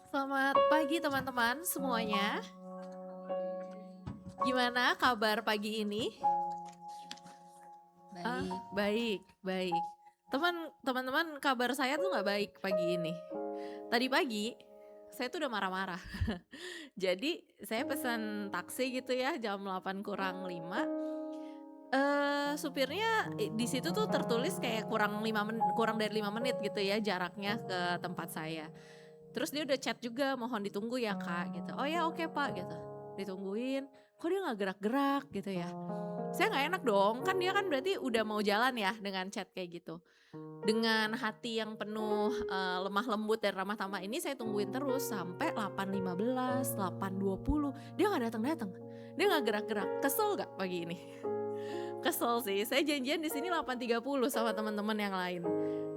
Selamat pagi teman-teman semuanya. Gimana kabar pagi ini? Baik. Baik, baik. Teman-teman kabar saya tuh nggak baik pagi ini. Tadi pagi saya tuh udah marah-marah. Jadi saya pesan taksi gitu ya jam 8 kurang 5. Supirnya di situ tuh tertulis kayak kurang dari 5 menit gitu ya jaraknya ke tempat saya. Terus dia udah chat juga, "Mohon ditunggu ya Kak," gitu. "Oh ya oke Pak," gitu. Ditungguin, kok dia nggak gerak-gerak gitu ya. Saya nggak enak dong, kan dia kan berarti udah mau jalan ya dengan chat kayak gitu. Dengan hati yang penuh, lemah lembut dan ramah tamah ini saya tungguin terus sampai 8.15, 8.20, dia nggak datang-datang, dia nggak gerak-gerak. Kesel nggak pagi ini? Kesel sih, saya janjian di sini 8.30 sama teman-teman yang lain.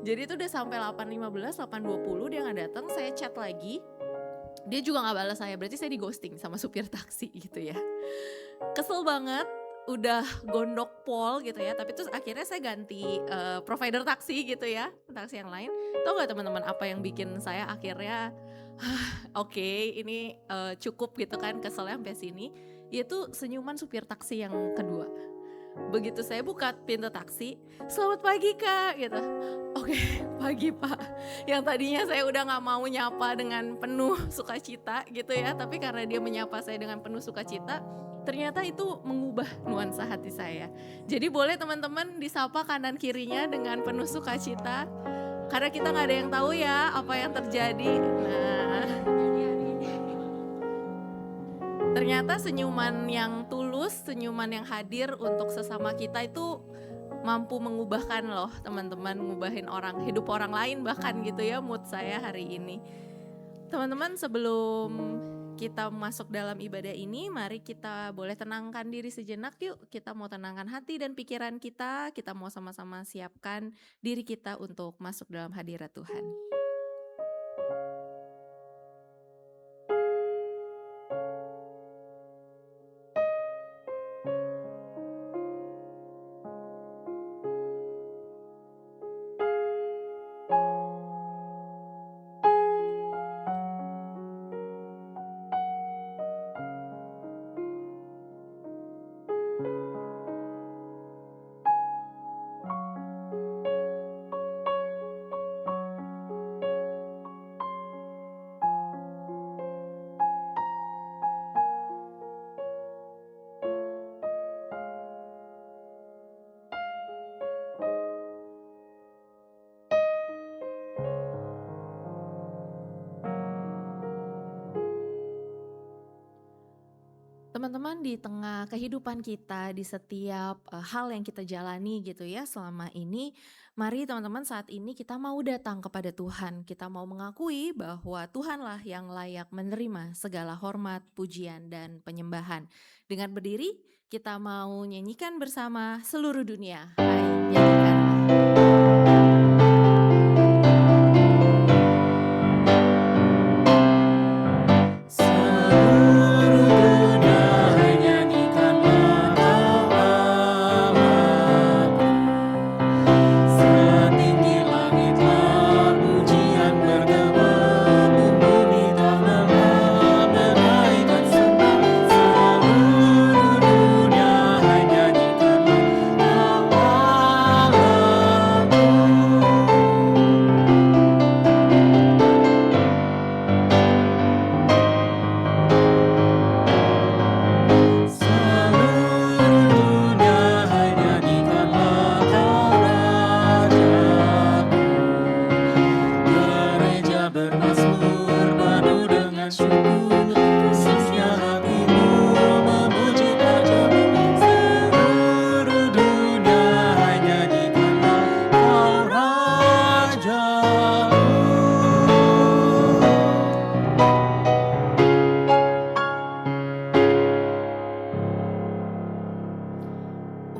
Jadi itu udah sampai 8.15, 8.20 dia nggak datang, saya chat lagi, dia juga nggak balas saya, berarti saya di-ghosting sama supir taksi gitu ya. Kesel banget, udah gondok pol gitu ya, tapi terus akhirnya saya ganti, provider taksi gitu ya, taksi yang lain. Tahu nggak teman-teman apa yang bikin saya akhirnya, oke ini, cukup gitu kan keselnya sampai sini, yaitu senyuman supir taksi yang kedua. Begitu saya buka pintu taksi, "Selamat pagi Kak," gitu. "Oke, pagi Pak." Yang tadinya saya udah nggak mau nyapa dengan penuh sukacita gitu ya, tapi karena dia menyapa saya dengan penuh sukacita, ternyata itu mengubah nuansa hati saya. Jadi boleh teman-teman disapa kanan kirinya dengan penuh sukacita, karena kita nggak ada yang tahu ya apa yang terjadi. Nah, ternyata senyuman yang tulus, senyuman yang hadir untuk sesama kita itu mampu mengubahkan loh teman-teman, ngubahin hidup orang lain bahkan gitu ya mood saya hari ini. Teman-teman sebelum kita masuk dalam ibadah ini, mari kita boleh tenangkan diri sejenak yuk. Kita mau tenangkan hati dan pikiran kita mau sama-sama siapkan diri kita untuk masuk dalam hadirat Tuhan. Teman-teman, di tengah kehidupan kita, di setiap hal yang kita jalani gitu ya selama ini, mari teman-teman saat ini kita mau datang kepada Tuhan. Kita mau mengakui bahwa Tuhanlah yang layak menerima segala hormat, pujian, dan penyembahan. Dengan berdiri, kita mau nyanyikan bersama seluruh dunia. Hai, nyanyikan. Seluruh dunia nyanyikanlah Allahku. Setinggi langitlah pujian bergema, bumi tak lelah menaikkan sembah. Seluruh dunia nyanyikanlah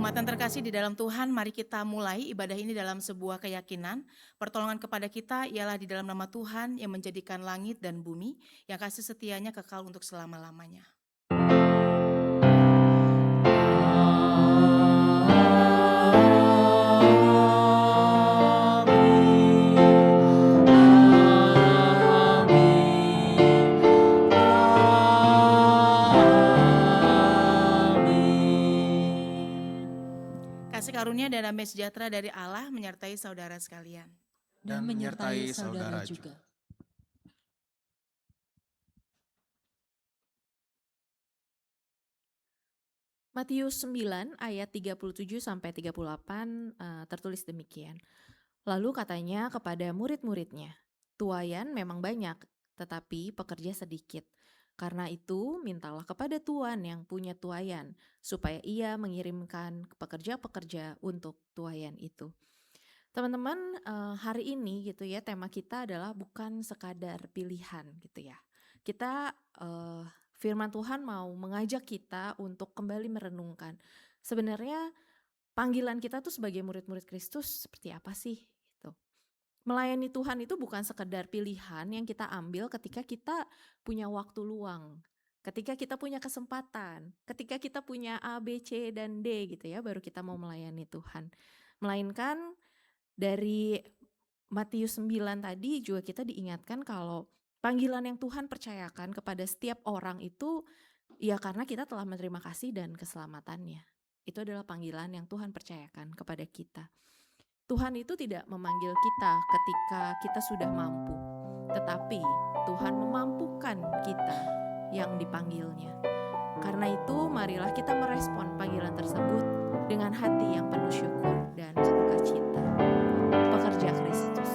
Umat yang terkasih di dalam Tuhan, mari kita mulai ibadah ini dalam sebuah keyakinan. Pertolongan kepada kita ialah di dalam nama Tuhan yang menjadikan langit dan bumi, yang kasih setianya kekal untuk selama-lamanya. damai sejahtera dari Allah menyertai saudara sekalian. dan menyertai saudara juga. Matius 9 ayat 37 sampai 38 tertulis demikian. Lalu katanya kepada murid-muridnya, "Tuaian memang banyak, tetapi pekerja sedikit. Karena itu mintalah kepada Tuan yang punya tuaian, supaya ia mengirimkan pekerja-pekerja untuk tuaian itu." Teman-teman, hari ini gitu ya, tema kita adalah bukan sekadar pilihan gitu ya. Kita, firman Tuhan mau mengajak kita untuk kembali merenungkan, sebenarnya panggilan kita tuh sebagai murid-murid Kristus seperti apa sih gitu. Melayani Tuhan itu bukan sekedar pilihan yang kita ambil ketika kita punya waktu luang, ketika kita punya kesempatan, ketika kita punya A, B, C, dan D gitu ya, baru kita mau melayani Tuhan. Melainkan dari Matius 9 tadi juga kita diingatkan kalau panggilan yang Tuhan percayakan kepada setiap orang itu ya karena kita telah menerima kasih dan keselamatannya. Itu adalah panggilan yang Tuhan percayakan kepada kita. Tuhan itu tidak memanggil kita ketika kita sudah mampu, tetapi Tuhan memampukan kita yang dipanggilnya. Karena itu marilah kita merespon panggilan tersebut dengan hati yang penuh syukur dan sukacita. Pekerja Kristus.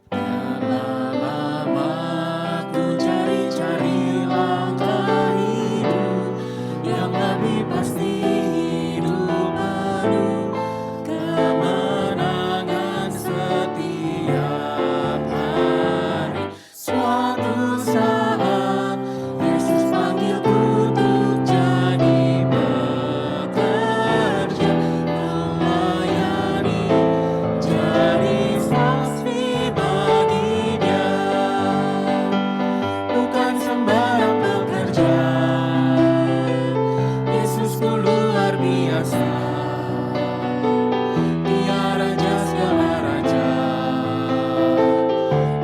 Telah lama ku cari-cari langkah hidup yang lebih pasti, hidup penuh kemenangan setiap hari. Suatu saat Yesus panggilku untuk jadi pekerja, melayani, jadi saksi bagi Dia. Bukan sembarang pekerja, Yesusku luar biasa. Dia Raja segala raja,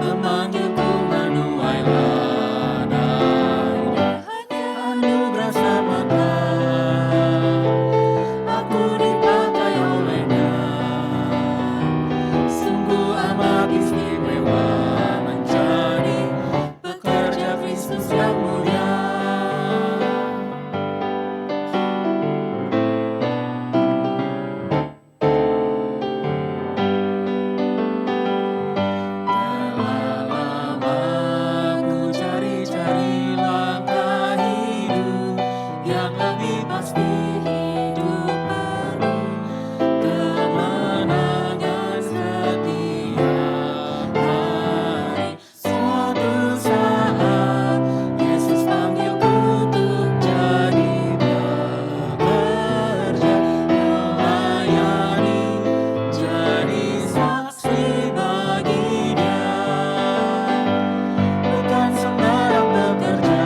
memanggilku menuai ladang. Hanya anugerah semata, aku dipakai oleh-Nya. Sungguh amat istimewa menjadi pekerja Kristus yang mulia. Telah lama ku cari-cari langkah hidup yang lebih pasti, hidup penuh kemenangan setiap hari. Suatu saat Yesus panggilku untuk jadi pekerja, melayani, jadi saksi bagi Dia. Bukan sembarang pekerja,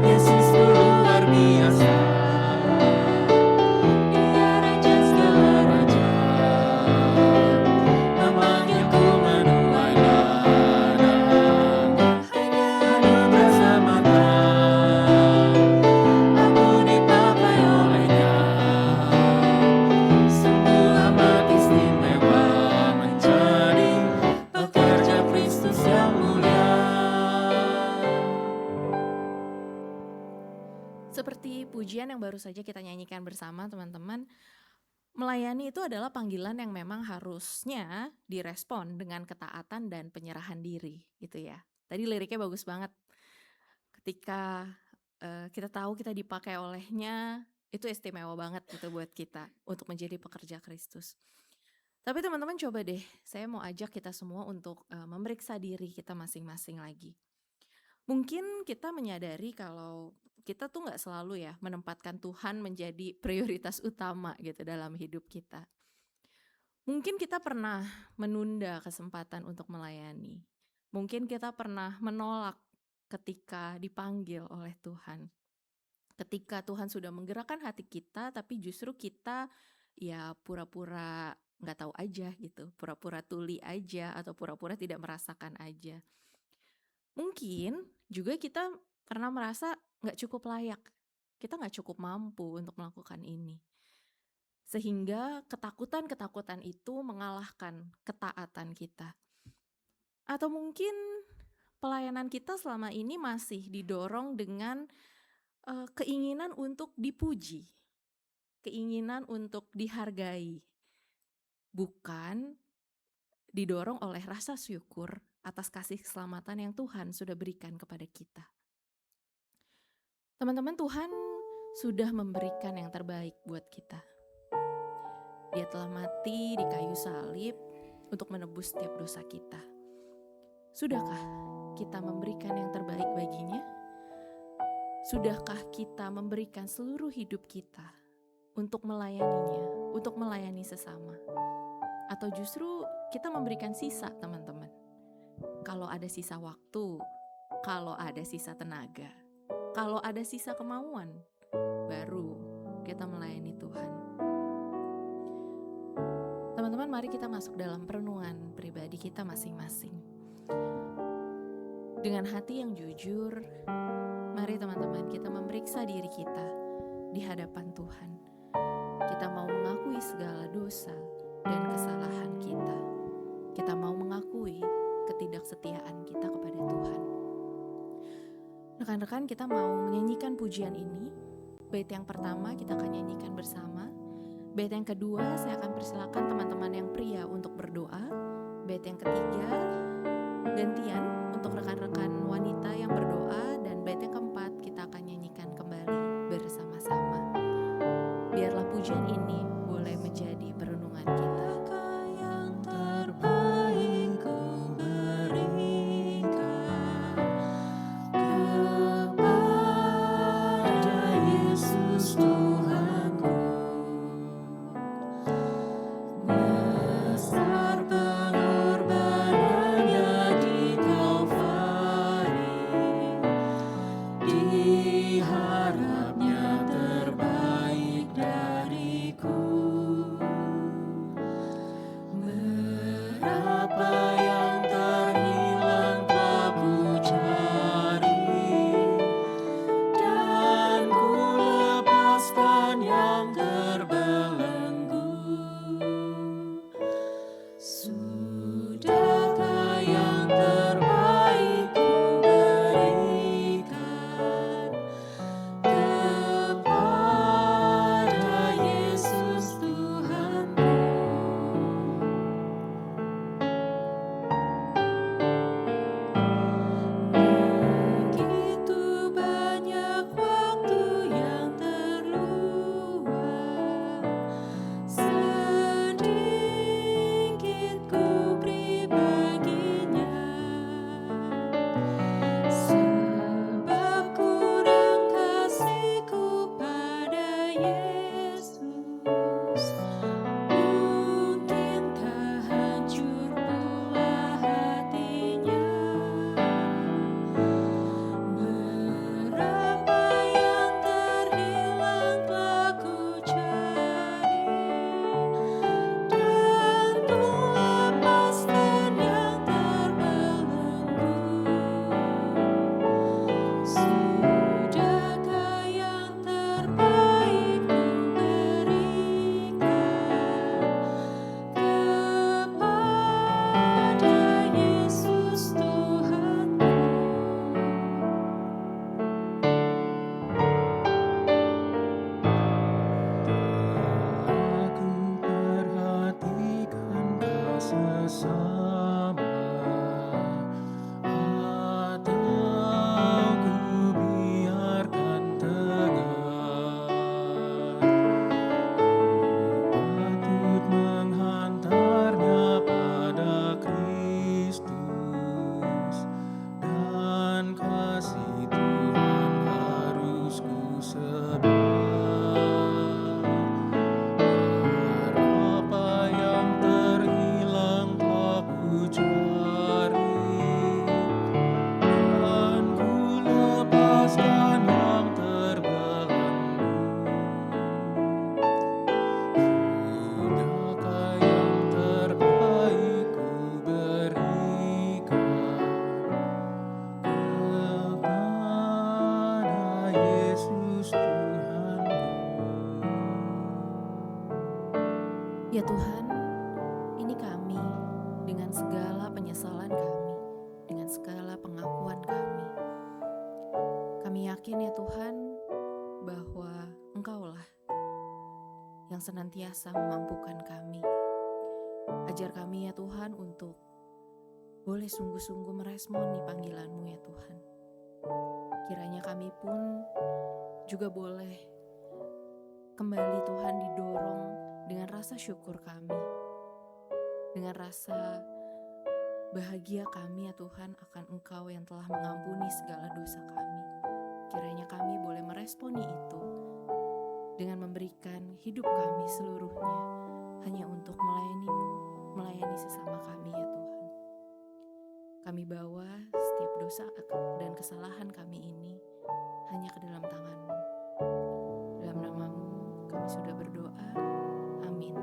Yesusku luar biasa. Dia Raja segala raja, memanggilku menuai ladang. Hanya anugerah semata, aku dipakai oleh-Nya. Sungguh amat istimewa menjadi pekerja Kristus yang mulia. Seperti pujian yang baru saja kita nyanyikan bersama teman-teman, melayani itu adalah panggilan yang memang harusnya direspon dengan ketaatan dan penyerahan diri gitu ya. Tadi liriknya bagus banget. Ketika kita tahu kita dipakai oleh-Nya, itu istimewa banget gitu buat kita untuk menjadi pekerja Kristus. Tapi teman-teman coba deh, saya mau ajak kita semua untuk memeriksa diri kita masing-masing lagi. Mungkin kita menyadari kalau kita tuh nggak selalu ya menempatkan Tuhan menjadi prioritas utama gitu dalam hidup kita. Mungkin kita pernah menunda kesempatan untuk melayani. Mungkin kita pernah menolak ketika dipanggil oleh Tuhan. Ketika Tuhan sudah menggerakkan hati kita, tapi justru kita ya pura-pura nggak tahu aja gitu, pura-pura tuli aja atau pura-pura tidak merasakan aja. Mungkin juga kita pernah merasa nggak cukup layak, kita nggak cukup mampu untuk melakukan ini. Sehingga ketakutan-ketakutan itu mengalahkan ketaatan kita. Atau mungkin pelayanan kita selama ini masih didorong dengan keinginan untuk dipuji, keinginan untuk dihargai, bukan didorong oleh rasa syukur atas kasih keselamatan yang Tuhan sudah berikan kepada kita. Teman-teman, Tuhan sudah memberikan yang terbaik buat kita. Dia telah mati di kayu salib untuk menebus setiap dosa kita. Sudahkah kita memberikan yang terbaik baginya? Sudahkah kita memberikan seluruh hidup kita untuk melayaninya, untuk melayani sesama? Atau justru kita memberikan sisa, teman-teman? Kalau ada sisa waktu, kalau ada sisa tenaga, kalau ada sisa kemauan, baru kita melayani Tuhan. Teman-teman, mari kita masuk dalam perenungan pribadi kita masing-masing. Dengan hati yang jujur, mari teman-teman kita memeriksa diri kita di hadapan Tuhan. Kita mau mengakui segala dosa dan kesalahan kita. Kita mau mengakui ketidaksetiaan kita kepada Tuhan. Rekan-rekan, kita mau menyanyikan pujian ini. Bait yang pertama kita akan nyanyikan bersama. Bait yang kedua saya akan persilakan teman-teman yang pria untuk berdoa. Bait yang ketiga gantian untuk rekan-rekan wanita yang berdoa. Dan bait yang keempat kita akan nyanyikan kembali bersama-sama. Biarlah pujian ini boleh menjadi perenungan kita. Yang terbaik ku berikan kepada Yesus Tuhanku. Besar pengorbanannya di Kalvari, diharapnya terbaik dariku. Berapa yang terhilang telah ku cari, dan ku lepaskan yang terbelenggu. Sudahkah yang terbaik ku berikan kepada Yesus Tuhanku. Begitu banyak waktu yang terluang, sedikit ku beri baginya. Sebab kurang kasihku pada Yesus, mungkin tak hancur pula hatinya. Berapa yang terhilang telah ku cari, dan ku lepaskan yang terbelenggu. Sudahkah yang terbaik ku berikan kepada Yesus Tuhanku. Aku perhatikan kau sesama, atau ku biarkan tegar. Ku patut menghantarnya pada Kristus, dan kasih Tuhan harus ku sebar. Berapa yang terhilang telah ku Ini kami dengan segala penyesalan kami, dengan segala pengakuan kami. Kami yakin ya Tuhan bahwa Engkaulah yang senantiasa memampukan kami. Ajar kami ya Tuhan untuk boleh sungguh-sungguh meresponi panggilan-Mu ya Tuhan. Kiranya kami pun juga boleh kembali Tuhan didorong dengan rasa syukur kami, dengan rasa bahagia kami ya Tuhan akan Engkau yang telah mengampuni segala dosa kami. Kiranya kami boleh meresponi itu dengan memberikan hidup kami seluruhnya hanya untuk melayani-Mu, melayani sesama kami ya Tuhan. Kami bawa setiap dosa dan kesalahan kami ini hanya ke dalam tangan-Mu. Dalam nama-Mu kami sudah berdoa. Amin.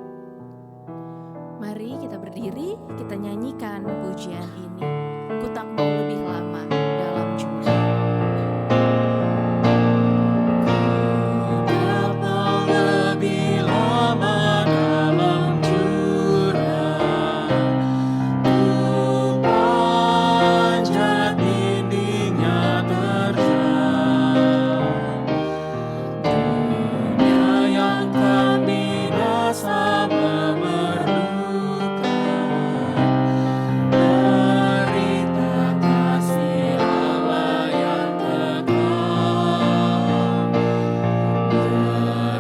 Mari kita berdiri, kita nyanyikan pujian ini. Ku tak mau lebih lama dalam jurang. Tak mau lebih lama dalam jurang, ku panjat dindingnya terjang. Dunia yang kan binasa memerlukan berita kasih Allah yang kekal.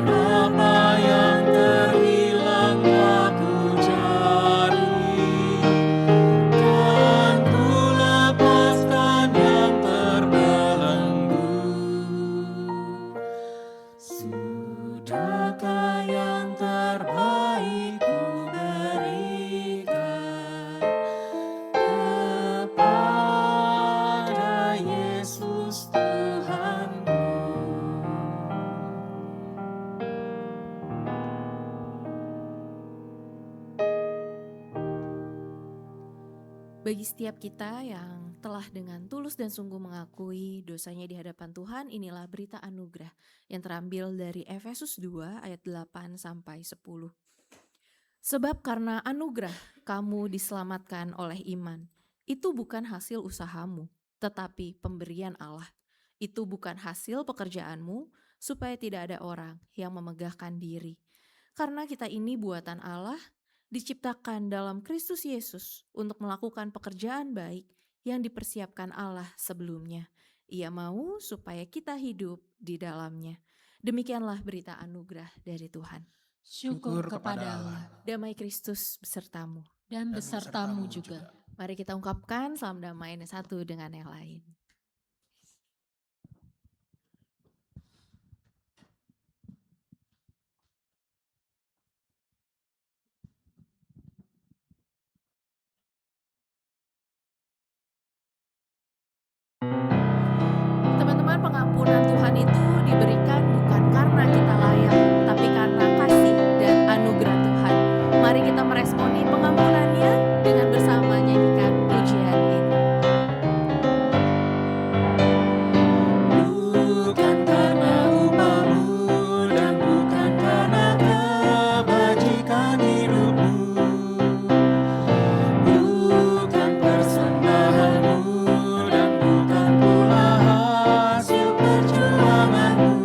Berapa yang terhilang telah ku cari, dan ku lepaskan yang terbelenggu. Sudahkah yang terbaik ku berikan kepada Yesus Tuhanku? Bagi setiap kita yang telah dengan tulus dan sungguh mengakui dosanya di hadapan Tuhan, inilah berita anugerah yang terambil dari Efesus 2 ayat 8 sampai 10. Sebab karena anugerah kamu diselamatkan oleh iman. Itu bukan hasil usahamu, tetapi pemberian Allah. Itu bukan hasil pekerjaanmu, supaya tidak ada orang yang memegahkan diri. Karena kita ini buatan Allah, diciptakan dalam Kristus Yesus untuk melakukan pekerjaan baik yang dipersiapkan Allah sebelumnya. Ia mau supaya kita hidup di dalamnya. Demikianlah berita anugerah dari Tuhan. Syukur kepada Allah Damai Kristus besertamu. dan besertamu juga. Mari kita ungkapkan salam damai yang satu dengan yang lain. Teman-teman, pengampunan Tuhan itu diberikan bukan karena kita layak, tapi karena kasih dan anugerah Tuhan. Mari kita meresponi pengampunannya dengan bersama nyanyikan pujian ini. Bukan karena upahmu dan bukan karena kebajikan hidupmu, bukan persembahanmu dan bukan pula hasil perjuanganmu.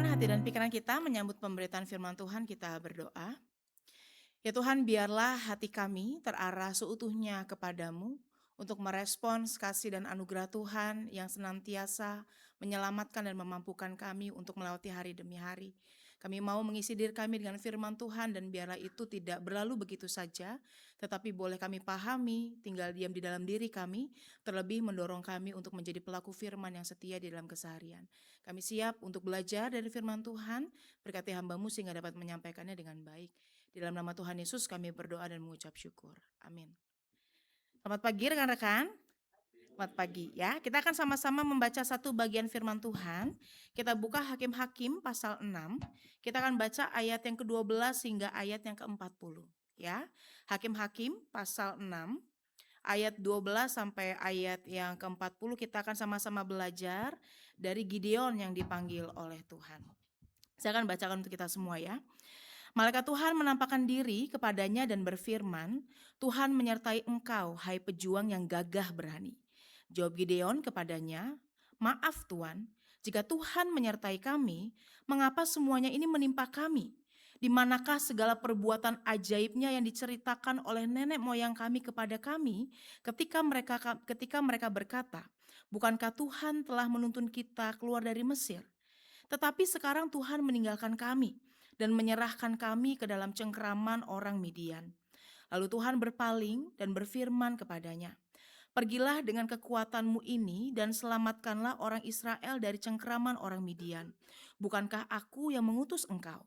hati dan pikiran kita menyambut pemberitaan firman Tuhan, kita berdoa. Ya Tuhan, biarlah hati kami terarah seutuhnya kepadamu untuk merespons kasih dan anugerah Tuhan yang senantiasa menyelamatkan dan memampukan kami untuk melewati hari demi hari. Kami mau mengisi diri kami dengan firman Tuhan dan biarlah itu tidak berlalu begitu saja, tetapi boleh kami pahami, tinggal diam di dalam diri kami, terlebih mendorong kami untuk menjadi pelaku firman yang setia di dalam keseharian. Kami siap untuk belajar dari firman Tuhan, berkati hamba-Mu sehingga dapat menyampaikannya dengan baik. Di dalam nama Tuhan Yesus kami berdoa dan mengucap syukur. Amin. Selamat pagi rekan-rekan. Selamat pagi ya. Kita akan sama-sama membaca satu bagian firman Tuhan. Kita buka Hakim-Hakim pasal 6. Kita akan baca ayat yang ke-12 hingga ayat yang ke-40 ya. Hakim-Hakim pasal 6 ayat 12 sampai ayat yang ke-40 kita akan sama-sama belajar dari Gideon yang dipanggil oleh Tuhan. Saya akan bacakan untuk kita semua ya. Malaikat Tuhan menampakkan diri kepadanya dan berfirman, Tuhan menyertai engkau, hai pejuang yang gagah berani. Jawab Gideon kepadanya, maaf Tuan, jika Tuhan menyertai kami, mengapa semuanya ini menimpa kami? Di manakah segala perbuatan ajaibnya yang diceritakan oleh nenek moyang kami kepada kami ketika mereka berkata, bukankah Tuhan telah menuntun kita keluar dari Mesir? Tetapi sekarang Tuhan meninggalkan kami dan menyerahkan kami ke dalam cengkeraman orang Midian. Lalu Tuhan berpaling dan berfirman kepadanya, pergilah dengan kekuatanmu ini dan selamatkanlah orang Israel dari cengkeraman orang Midian. Bukankah aku yang mengutus engkau?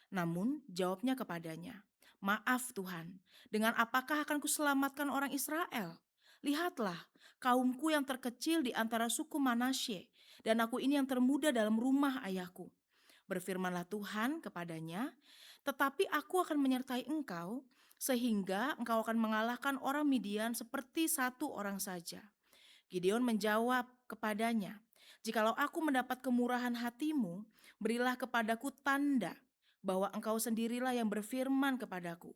Namun jawabnya kepadanya, maaf Tuhan, dengan apakah akan kuselamatkan orang Israel? Lihatlah, kaumku yang terkecil di antara suku Manasye, dan aku ini yang termuda dalam rumah ayahku. Berfirmanlah Tuhan kepadanya, tetapi aku akan menyertai engkau, sehingga engkau akan mengalahkan orang Midian seperti satu orang saja. Gideon menjawab kepadanya, jikalau aku mendapat kemurahan hatimu, berilah kepadaku tanda bahwa engkau sendirilah yang berfirman kepadaku.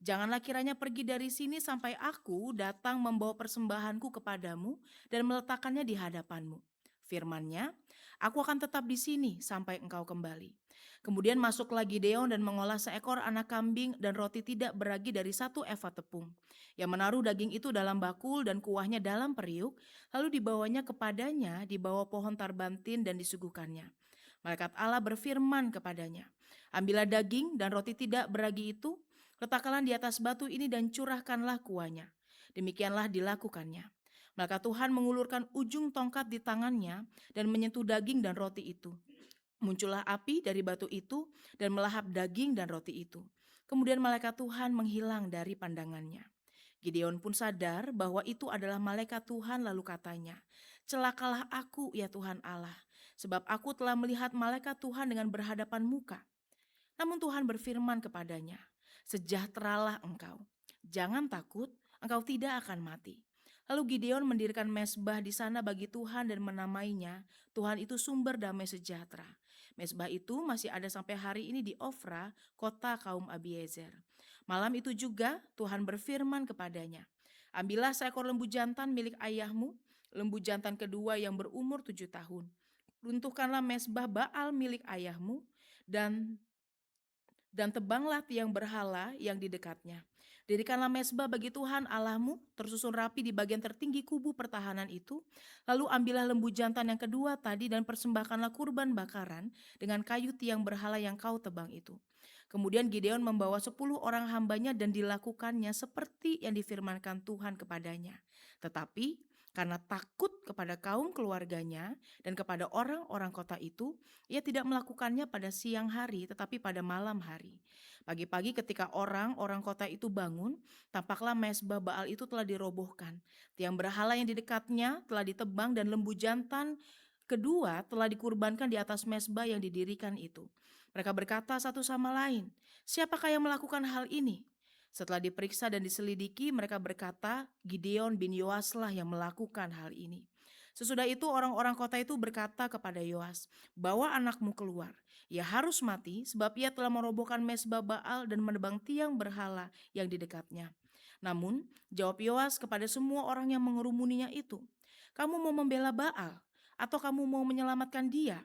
Janganlah kiranya pergi dari sini sampai aku datang membawa persembahanku kepadamu dan meletakkannya di hadapanmu. Firman-Nya, aku akan tetap di sini sampai engkau kembali. Kemudian masuklah Gideon dan mengolah seekor anak kambing dan roti tidak beragi dari 1 eva tepung. Yang menaruh daging itu dalam bakul dan kuahnya dalam periuk, lalu dibawanya kepadanya di bawah pohon tarbantin dan disuguhkannya. Malaikat Allah berfirman kepadanya, ambillah daging dan roti tidak beragi itu, letakkanlah di atas batu ini dan curahkanlah kuahnya. Demikianlah dilakukannya. Maka Tuhan mengulurkan ujung tongkat di tangannya dan menyentuh daging dan roti itu. Muncullah api dari batu itu dan melahap daging dan roti itu. Kemudian malaikat Tuhan menghilang dari pandangannya. Gideon pun sadar bahwa itu adalah malaikat Tuhan, lalu katanya, celakalah aku ya Tuhan Allah, sebab aku telah melihat malaikat Tuhan dengan berhadapan muka. Namun Tuhan berfirman kepadanya, sejahteralah engkau, jangan takut, engkau tidak akan mati. Lalu Gideon mendirikan mezbah di sana bagi Tuhan dan menamainya, Tuhan itu sumber damai sejahtera. Mezbah itu masih ada sampai hari ini di Ofra, kota kaum Abiezer. Malam itu juga Tuhan berfirman kepadanya, ambillah seekor lembu jantan milik ayahmu, lembu jantan kedua yang berumur 7 tahun. Runtuhkanlah mezbah Baal milik ayahmu dan tebanglah tiang berhala yang di dekatnya. Dirikanlah mezbah bagi Tuhan Allahmu, tersusun rapi di bagian tertinggi kubu pertahanan itu. Lalu ambillah lembu jantan yang kedua tadi dan persembahkanlah kurban bakaran dengan kayu tiang berhala yang kau tebang itu. Kemudian Gideon membawa 10 orang hambanya dan dilakukannya seperti yang difirmankan Tuhan kepadanya. Tetapi karena takut kepada kaum keluarganya dan kepada orang-orang kota itu, ia tidak melakukannya pada siang hari tetapi pada malam hari. Pagi-pagi ketika orang-orang kota itu bangun, tampaklah mezbah Baal itu telah dirobohkan. Tiang berhala yang di dekatnya telah ditebang dan lembu jantan kedua telah dikurbankan di atas mezbah yang didirikan itu. Mereka berkata satu sama lain, siapakah yang melakukan hal ini? Setelah diperiksa dan diselidiki, mereka berkata, Gideon bin Yoaslah yang melakukan hal ini. Sesudah itu orang-orang kota itu berkata kepada Yoas, bawa anakmu keluar. Ia harus mati sebab ia telah merobohkan mezbah Baal dan menebang tiang berhala yang di dekatnya. Namun jawab Yoas kepada semua orang yang mengerumuninya itu, kamu mau membela Baal atau kamu mau menyelamatkan dia?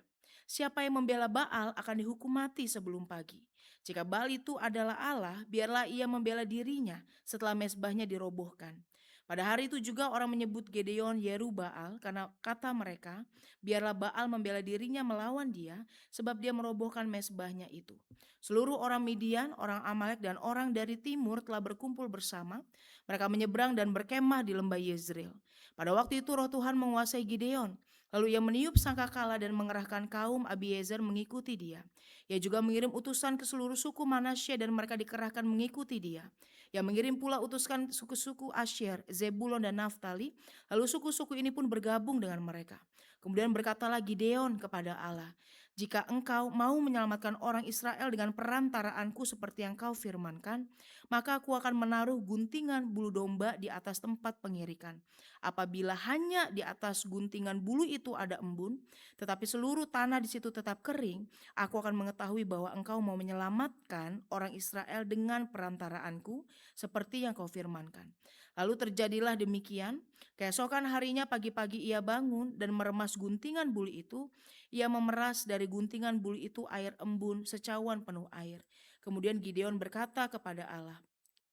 Siapa yang membela Baal akan dihukum mati sebelum pagi. Jika Baal itu adalah Allah, biarlah ia membela dirinya setelah mezbahnya dirobohkan. Pada hari itu juga orang menyebut Gedeon Yerubaal karena kata mereka, biarlah Baal membela dirinya melawan dia sebab dia merobohkan mezbahnya itu. Seluruh orang Midian, orang Amalek dan orang dari timur telah berkumpul bersama. Mereka menyeberang dan berkemah di lembah Yezreel. Pada waktu itu roh Tuhan menguasai Gideon. Lalu ia meniup sangkakala dan mengerahkan kaum Abiezer mengikuti dia. Ia juga mengirim utusan ke seluruh suku Manasye dan mereka dikerahkan mengikuti dia. Ia mengirim pula utusan suku-suku Asyer, Zebulon dan Naftali. Lalu suku-suku ini pun bergabung dengan mereka. Kemudian berkatalah Gideon kepada Allah, jika engkau mau menyelamatkan orang Israel dengan perantaraanku seperti yang kau firmankan, maka aku akan menaruh guntingan bulu domba di atas tempat pengirikan. Apabila hanya di atas guntingan bulu itu ada embun, tetapi seluruh tanah di situ tetap kering, aku akan mengetahui bahwa engkau mau menyelamatkan orang Israel dengan perantaraanku, seperti yang kau firmankan. Lalu terjadilah demikian. Keesokan harinya pagi-pagi ia bangun dan meremas guntingan bulu itu. Ia memeras dari guntingan bulu itu air embun secawan penuh air. Kemudian Gideon berkata kepada Allah,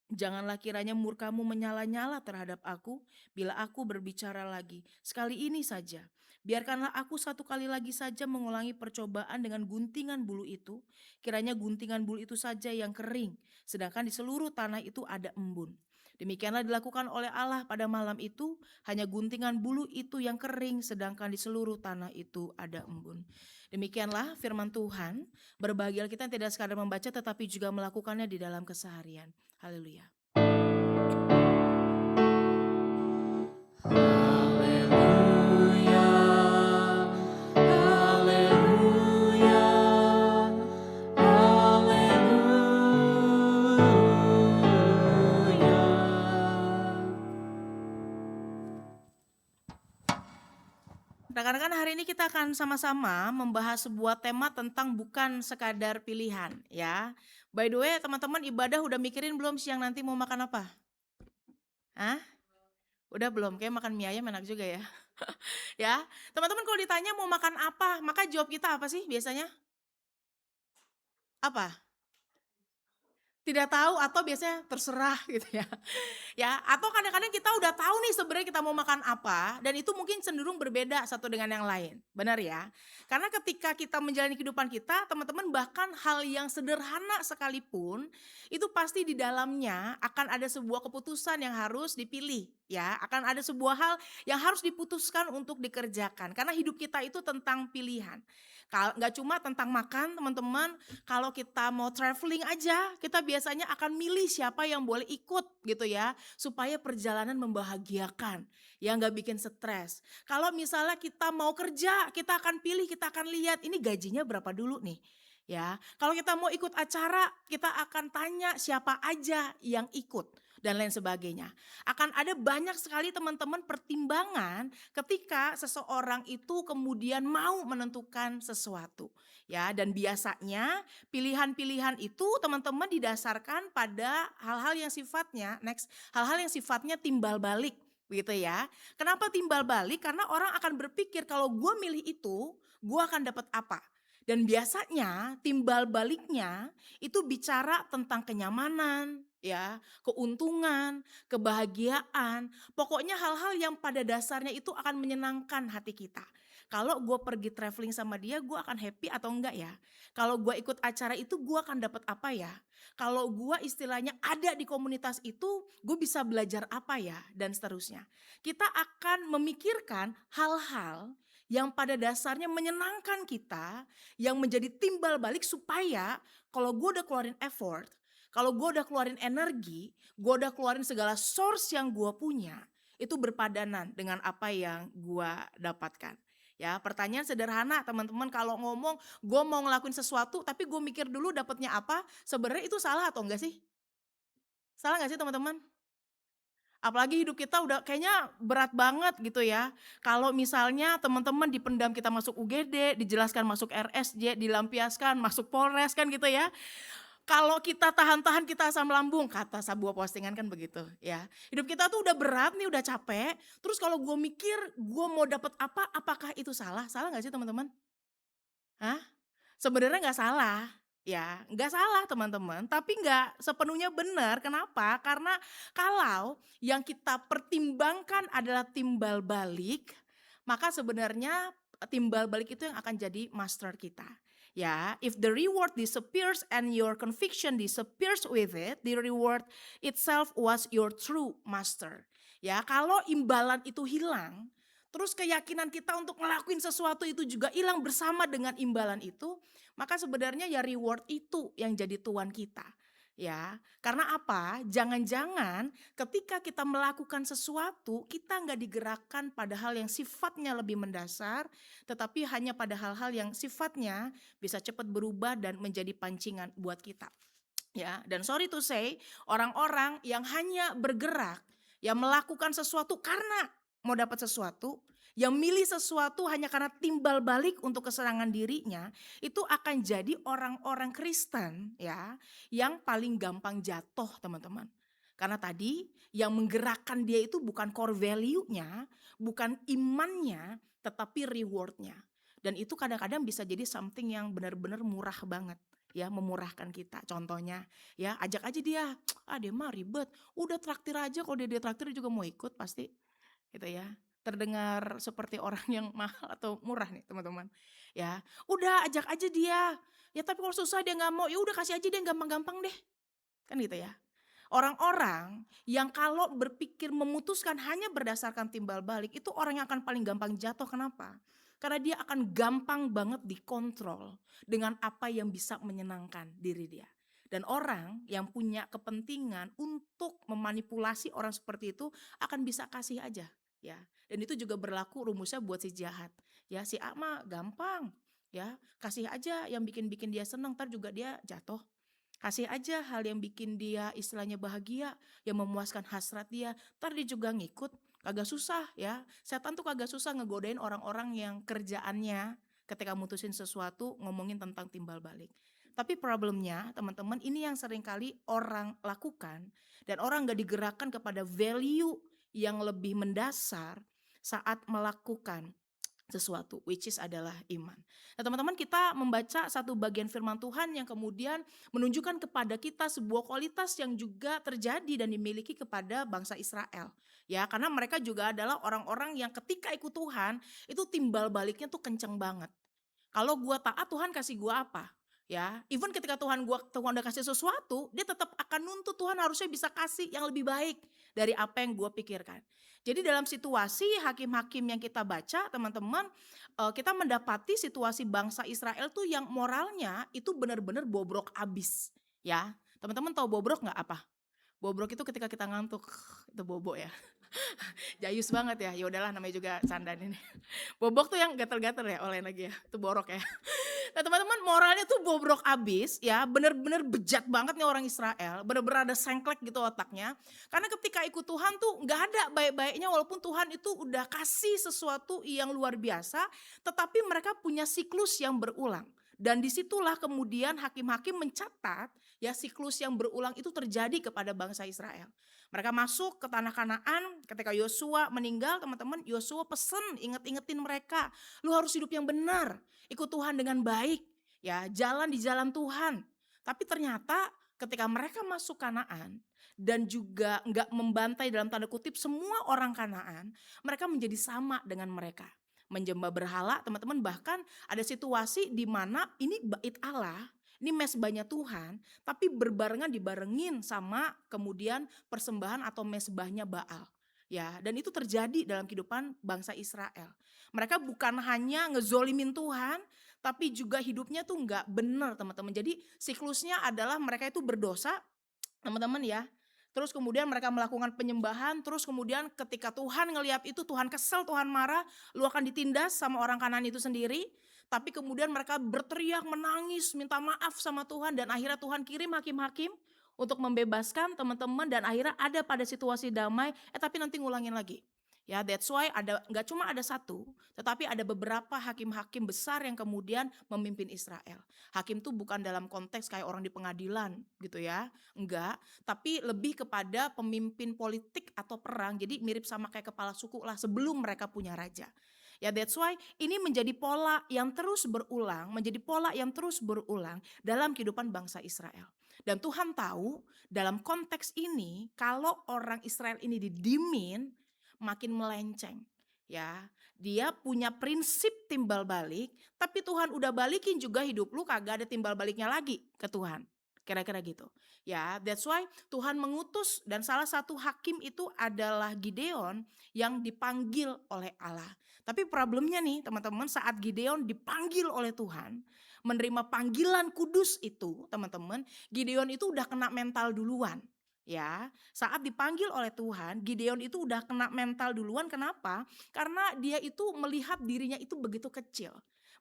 janganlah kiranya murkamu menyala-nyala terhadap aku bila aku berbicara lagi. Sekali ini saja. Biarkanlah aku satu kali lagi saja mengulangi percobaan dengan guntingan bulu itu. Kiranya guntingan bulu itu saja yang kering, sedangkan di seluruh tanah itu ada embun. Demikianlah dilakukan oleh Allah pada malam itu. Hanya guntingan bulu itu yang kering, sedangkan di seluruh tanah itu ada embun. Demikianlah firman Tuhan. Berbahagialah kita yang tidak sekadar membaca tetapi juga melakukannya di dalam keseharian. Haleluya. Haleluya, haleluya, haleluya. Rekan-rekan, hari ini kita akan sama-sama membahas sebuah tema tentang bukan sekadar pilihan, ya. By the way, teman-teman ibadah udah mikirin belum siang nanti mau makan apa? Hah? Udah belum? Kayak makan mie ayam enak juga ya. Ya, teman-teman kalau ditanya mau makan apa, maka jawab kita apa sih biasanya? Apa? Tidak tahu atau biasanya terserah gitu ya. Ya, atau kadang-kadang kita udah tahu nih sebenarnya kita mau makan apa dan itu mungkin cenderung berbeda satu dengan yang lain. Benar ya? Karena ketika kita menjalani kehidupan kita, teman-teman bahkan hal yang sederhana sekalipun itu pasti di dalamnya akan ada sebuah keputusan yang harus dipilih, ya. Akan ada sebuah hal yang harus diputuskan untuk dikerjakan karena hidup kita itu tentang pilihan. Nggak cuma tentang makan, teman-teman. Kalau kita mau traveling aja, kita biasanya akan milih siapa yang boleh ikut gitu ya, supaya perjalanan membahagiakan, ya nggak bikin stres. Kalau misalnya kita mau kerja, kita akan pilih, kita akan lihat ini gajinya berapa dulu nih. Ya, kalau kita mau ikut acara, kita akan tanya siapa aja yang ikut dan lain sebagainya. Akan ada banyak sekali teman-teman pertimbangan ketika seseorang itu kemudian mau menentukan sesuatu. Ya, dan biasanya pilihan-pilihan itu teman-teman didasarkan pada hal-hal yang sifatnya hal-hal yang sifatnya timbal balik begitu ya. Kenapa timbal balik? Karena orang akan berpikir kalau gue milih itu, gue akan dapat apa? Dan biasanya timbal baliknya itu bicara tentang kenyamanan, ya, keuntungan, kebahagiaan. Pokoknya hal-hal yang pada dasarnya itu akan menyenangkan hati kita. Kalau gue pergi traveling sama dia, gue akan happy atau enggak ya? Kalau gue ikut acara itu, gue akan dapat apa ya? Kalau gue istilahnya ada di komunitas itu, gue bisa belajar apa ya? Dan seterusnya. Kita akan memikirkan hal-hal yang pada dasarnya menyenangkan kita, yang menjadi timbal balik supaya kalau gue udah keluarin effort, kalau gue udah keluarin energi, gue udah keluarin segala source yang gue punya, itu berpadanan dengan apa yang gue dapatkan. Ya, pertanyaan sederhana teman-teman, kalau ngomong gue mau ngelakuin sesuatu tapi gue mikir dulu dapatnya apa, sebenarnya itu salah atau enggak sih? Salah enggak sih teman-teman? Apalagi hidup kita udah kayaknya berat banget gitu ya. Kalau misalnya teman-teman dipendam kita masuk UGD, dijelaskan masuk RSJ, dilampiaskan masuk Polres kan gitu ya. Kalau kita tahan-tahan kita asam lambung, kata sebuah postingan kan begitu ya. Hidup kita tuh udah berat nih, udah capek. Terus kalau gue mikir gue mau dapat apa, apakah itu salah? Salah gak sih teman-teman? Hah? Sebenarnya nggak salah, ya, nggak salah teman-teman, tapi nggak sepenuhnya benar. Kenapa? Karena kalau yang kita pertimbangkan adalah timbal balik, maka sebenarnya timbal balik itu yang akan jadi master kita. Ya, if the reward disappears and your conviction disappears with it, the reward itself was your true master. Ya, kalau imbalan itu hilang, terus keyakinan kita untuk ngelakuin sesuatu itu juga hilang bersama dengan imbalan itu, maka sebenarnya ya reward itu yang jadi tuan kita. Ya, karena apa? Jangan-jangan ketika kita melakukan sesuatu, kita nggak digerakkan pada hal yang sifatnya lebih mendasar, tetapi hanya pada hal-hal yang sifatnya bisa cepat berubah dan menjadi pancingan buat kita. Ya, dan sorry to say, orang-orang yang hanya bergerak, yang melakukan sesuatu karena mau dapat sesuatu, yang milih sesuatu hanya karena timbal balik untuk kesenangan dirinya, itu akan jadi orang-orang Kristen ya, yang paling gampang jatuh teman-teman. Karena tadi yang menggerakkan dia itu bukan core value-nya, bukan imannya, tetapi reward-nya. Dan itu kadang-kadang bisa jadi something yang benar-benar murah banget. Ya, memurahkan kita. Contohnya ya, ajak aja dia, dia mah ribet, udah traktir aja, kalau dia traktir juga mau ikut pasti gitu ya. Terdengar seperti orang yang mahal atau murah nih teman-teman. Ya, udah ajak aja dia. Ya tapi kalau susah dia nggak mau, ya udah kasih aja dia gampang-gampang deh. Kan gitu ya. Orang-orang yang kalau berpikir memutuskan hanya berdasarkan timbal balik, itu orang yang akan paling gampang jatuh. Kenapa? Karena dia akan gampang banget dikontrol dengan apa yang bisa menyenangkan diri dia. Dan orang yang punya kepentingan untuk memanipulasi orang seperti itu akan bisa kasih aja, ya. Dan itu juga berlaku rumusnya buat si jahat. Ya, si A mah gampang, ya. Kasih aja yang bikin dia senang, ntar juga dia jatuh. Kasih aja hal yang bikin dia istilahnya bahagia, yang memuaskan hasrat dia, ntar dia juga ngikut. Kagak susah ya, setan tuh kagak susah ngegodain orang-orang yang kerjaannya ketika mutusin sesuatu ngomongin tentang timbal balik. Tapi problemnya teman-teman, ini yang seringkali orang lakukan, dan orang gak digerakkan kepada value yang lebih mendasar saat melakukan sesuatu, which is adalah iman. Nah teman-teman, kita membaca satu bagian firman Tuhan yang kemudian menunjukkan kepada kita sebuah kualitas yang juga terjadi dan dimiliki kepada bangsa Israel. Ya, karena mereka juga adalah orang-orang yang ketika ikut Tuhan, itu timbal baliknya tuh kenceng banget. Kalau gua taat, Tuhan kasih gua apa? Ya, even ketika Tuhan udah kasih sesuatu, dia tetap akan nuntut Tuhan harusnya bisa kasih yang lebih baik dari apa yang gua pikirkan. Jadi dalam situasi hakim-hakim yang kita baca, teman-teman, kita mendapati situasi bangsa Israel tuh yang moralnya itu benar-benar bobrok abis. Ya, teman-teman tahu bobrok nggak apa? Bobrok itu ketika kita ngantuk, itu bobo ya. Jayus banget ya. Ya udahlah, namanya juga candaan ini. Bobok tuh yang gatel-gatel ya, olain lagi ya. Itu borok ya. Nah teman-teman, moralnya tuh bobrok abis ya, bener-bener bejat banget nih orang Israel, bener-bener ada sengklek gitu otaknya. Karena ketika ikut Tuhan tuh gak ada baik-baiknya, walaupun Tuhan itu udah kasih sesuatu yang luar biasa, tetapi mereka punya siklus yang berulang. Dan disitulah kemudian hakim-hakim mencatat ya, siklus yang berulang itu terjadi kepada bangsa Israel. Mereka masuk ke tanah Kanaan, ketika Yosua meninggal teman-teman, Yosua pesen inget-ingetin mereka, lu harus hidup yang benar, ikut Tuhan dengan baik, ya jalan di jalan Tuhan. Tapi ternyata ketika mereka masuk Kanaan dan juga nggak membantai dalam tanda kutip semua orang Kanaan, mereka menjadi sama dengan mereka, menjembah berhala teman-teman. Bahkan ada situasi di mana ini bait Allah, ini mesbahnya Tuhan, tapi berbarengan dibarengin sama kemudian persembahan atau mesbahnya Baal. Ya, dan itu terjadi dalam kehidupan bangsa Israel. Mereka bukan hanya ngezolimin Tuhan, tapi juga hidupnya tuh nggak benar teman-teman. Jadi siklusnya adalah mereka itu berdosa, teman-teman ya. Terus kemudian mereka melakukan penyembahan, terus kemudian ketika Tuhan ngelihat itu, Tuhan kesel, Tuhan marah, lu akan ditindas sama orang Kanaan itu sendiri. Tapi kemudian mereka berteriak, menangis, minta maaf sama Tuhan, dan akhirnya Tuhan kirim hakim-hakim untuk membebaskan teman-teman, dan akhirnya ada pada situasi damai, tapi nanti ngulangin lagi. Ya, that's why ada, nggak cuma ada satu, tetapi ada beberapa hakim-hakim besar yang kemudian memimpin Israel. Hakim tuh bukan dalam konteks kayak orang di pengadilan gitu ya, enggak, tapi lebih kepada pemimpin politik atau perang. Jadi mirip sama kayak kepala suku lah sebelum mereka punya raja. Ya, that's why ini menjadi pola yang terus berulang, menjadi pola yang terus berulang dalam kehidupan bangsa Israel. Dan Tuhan tahu dalam konteks ini kalau orang Israel ini didiemin makin melenceng. Ya, dia punya prinsip timbal balik, tapi Tuhan udah balikin juga hidup lu kagak ada timbal baliknya lagi ke Tuhan. Kira-kira gitu. Ya, that's why Tuhan mengutus dan salah satu hakim itu adalah Gideon yang dipanggil oleh Allah. Tapi problemnya nih teman-teman, saat Gideon dipanggil oleh Tuhan, menerima panggilan kudus itu teman-teman, Gideon itu udah kena mental duluan. Ya, saat dipanggil oleh Tuhan, Gideon itu udah kena mental duluan. Kenapa? Karena dia itu melihat dirinya itu begitu kecil.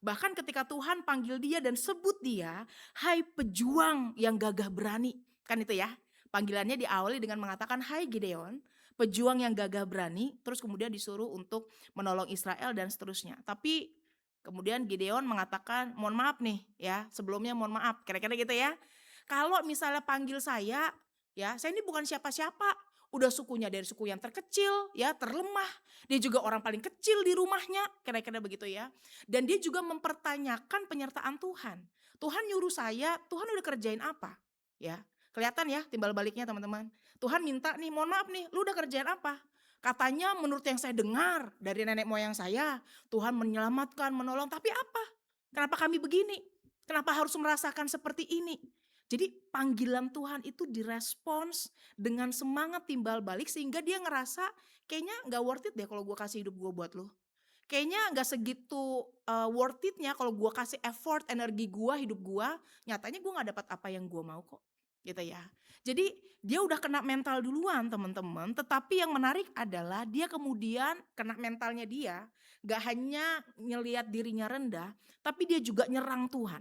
Bahkan ketika Tuhan panggil dia dan sebut dia, hai pejuang yang gagah berani. Kan itu ya, panggilannya diawali dengan mengatakan, hai Gideon, pejuang yang gagah berani. Terus kemudian disuruh untuk menolong Israel dan seterusnya. Tapi kemudian Gideon mengatakan, mohon maaf nih ya, sebelumnya mohon maaf, kira-kira gitu ya. Kalau misalnya panggil saya, ya saya ini bukan siapa-siapa. Udah sukunya dari suku yang terkecil, ya terlemah. Dia juga orang paling kecil di rumahnya, kira-kira begitu ya. Dan dia juga mempertanyakan penyertaan Tuhan. Tuhan nyuruh saya, Tuhan udah kerjain apa? Ya, kelihatan ya timbal baliknya teman-teman. Tuhan minta nih, mohon maaf nih, lu udah kerjain apa? Katanya menurut yang saya dengar dari nenek moyang saya, Tuhan menyelamatkan, menolong, tapi apa? Kenapa kami begini? Kenapa harus merasakan seperti ini? Jadi panggilan Tuhan itu direspons dengan semangat timbal balik sehingga dia ngerasa kayaknya gak worth it deh kalau gue kasih hidup gue buat lo. Kayaknya gak segitu worth it-nya kalau gue kasih effort, energi gue, hidup gue, nyatanya gue gak dapat apa yang gue mau kok. Gitu ya. Jadi dia udah kena mental duluan teman-teman, tetapi yang menarik adalah dia kemudian kena mentalnya dia, gak hanya ngelihat dirinya rendah, tapi dia juga nyerang Tuhan.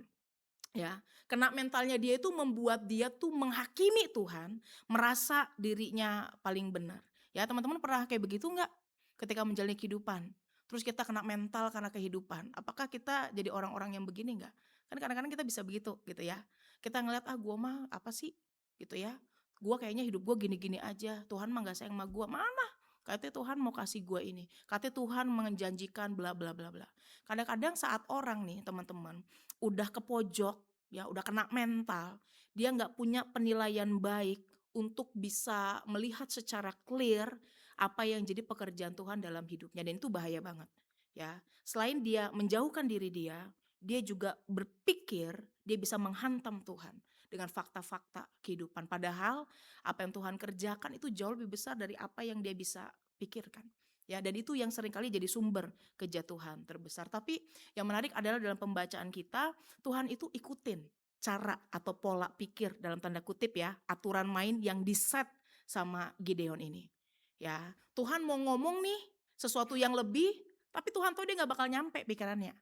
Ya, kena mentalnya dia itu membuat dia tuh menghakimi Tuhan, merasa dirinya paling benar. Ya, teman-teman pernah kayak begitu enggak? Ketika menjalani kehidupan, terus kita kena mental karena kehidupan. Apakah kita jadi orang-orang yang begini enggak? Kan kadang-kadang kita bisa begitu gitu ya. Kita ngeliat gua mah apa sih gitu ya. Gua kayaknya hidup gua gini-gini aja. Tuhan mah enggak sayang sama gua. Mana? Katanya Tuhan mau kasih gua ini. Katanya Tuhan menjanjikan bla bla bla bla. Kadang-kadang saat orang nih teman-teman udah ke pojok, ya udah kena mental, dia nggak punya penilaian baik untuk bisa melihat secara clear apa yang jadi pekerjaan Tuhan dalam hidupnya, dan itu bahaya banget ya. Selain dia menjauhkan diri dia juga berpikir dia bisa menghantam Tuhan dengan fakta-fakta kehidupan, padahal apa yang Tuhan kerjakan itu jauh lebih besar dari apa yang dia bisa pikirkan ya. Dan itu yang seringkali jadi sumber kejatuhan terbesar. Tapi yang menarik adalah dalam pembacaan kita, Tuhan itu ikutin cara atau pola pikir dalam tanda kutip ya, aturan main yang diset sama Gideon ini. Ya, Tuhan mau ngomong nih sesuatu yang lebih, tapi Tuhan tahu dia nggak bakal nyampe pikirannya.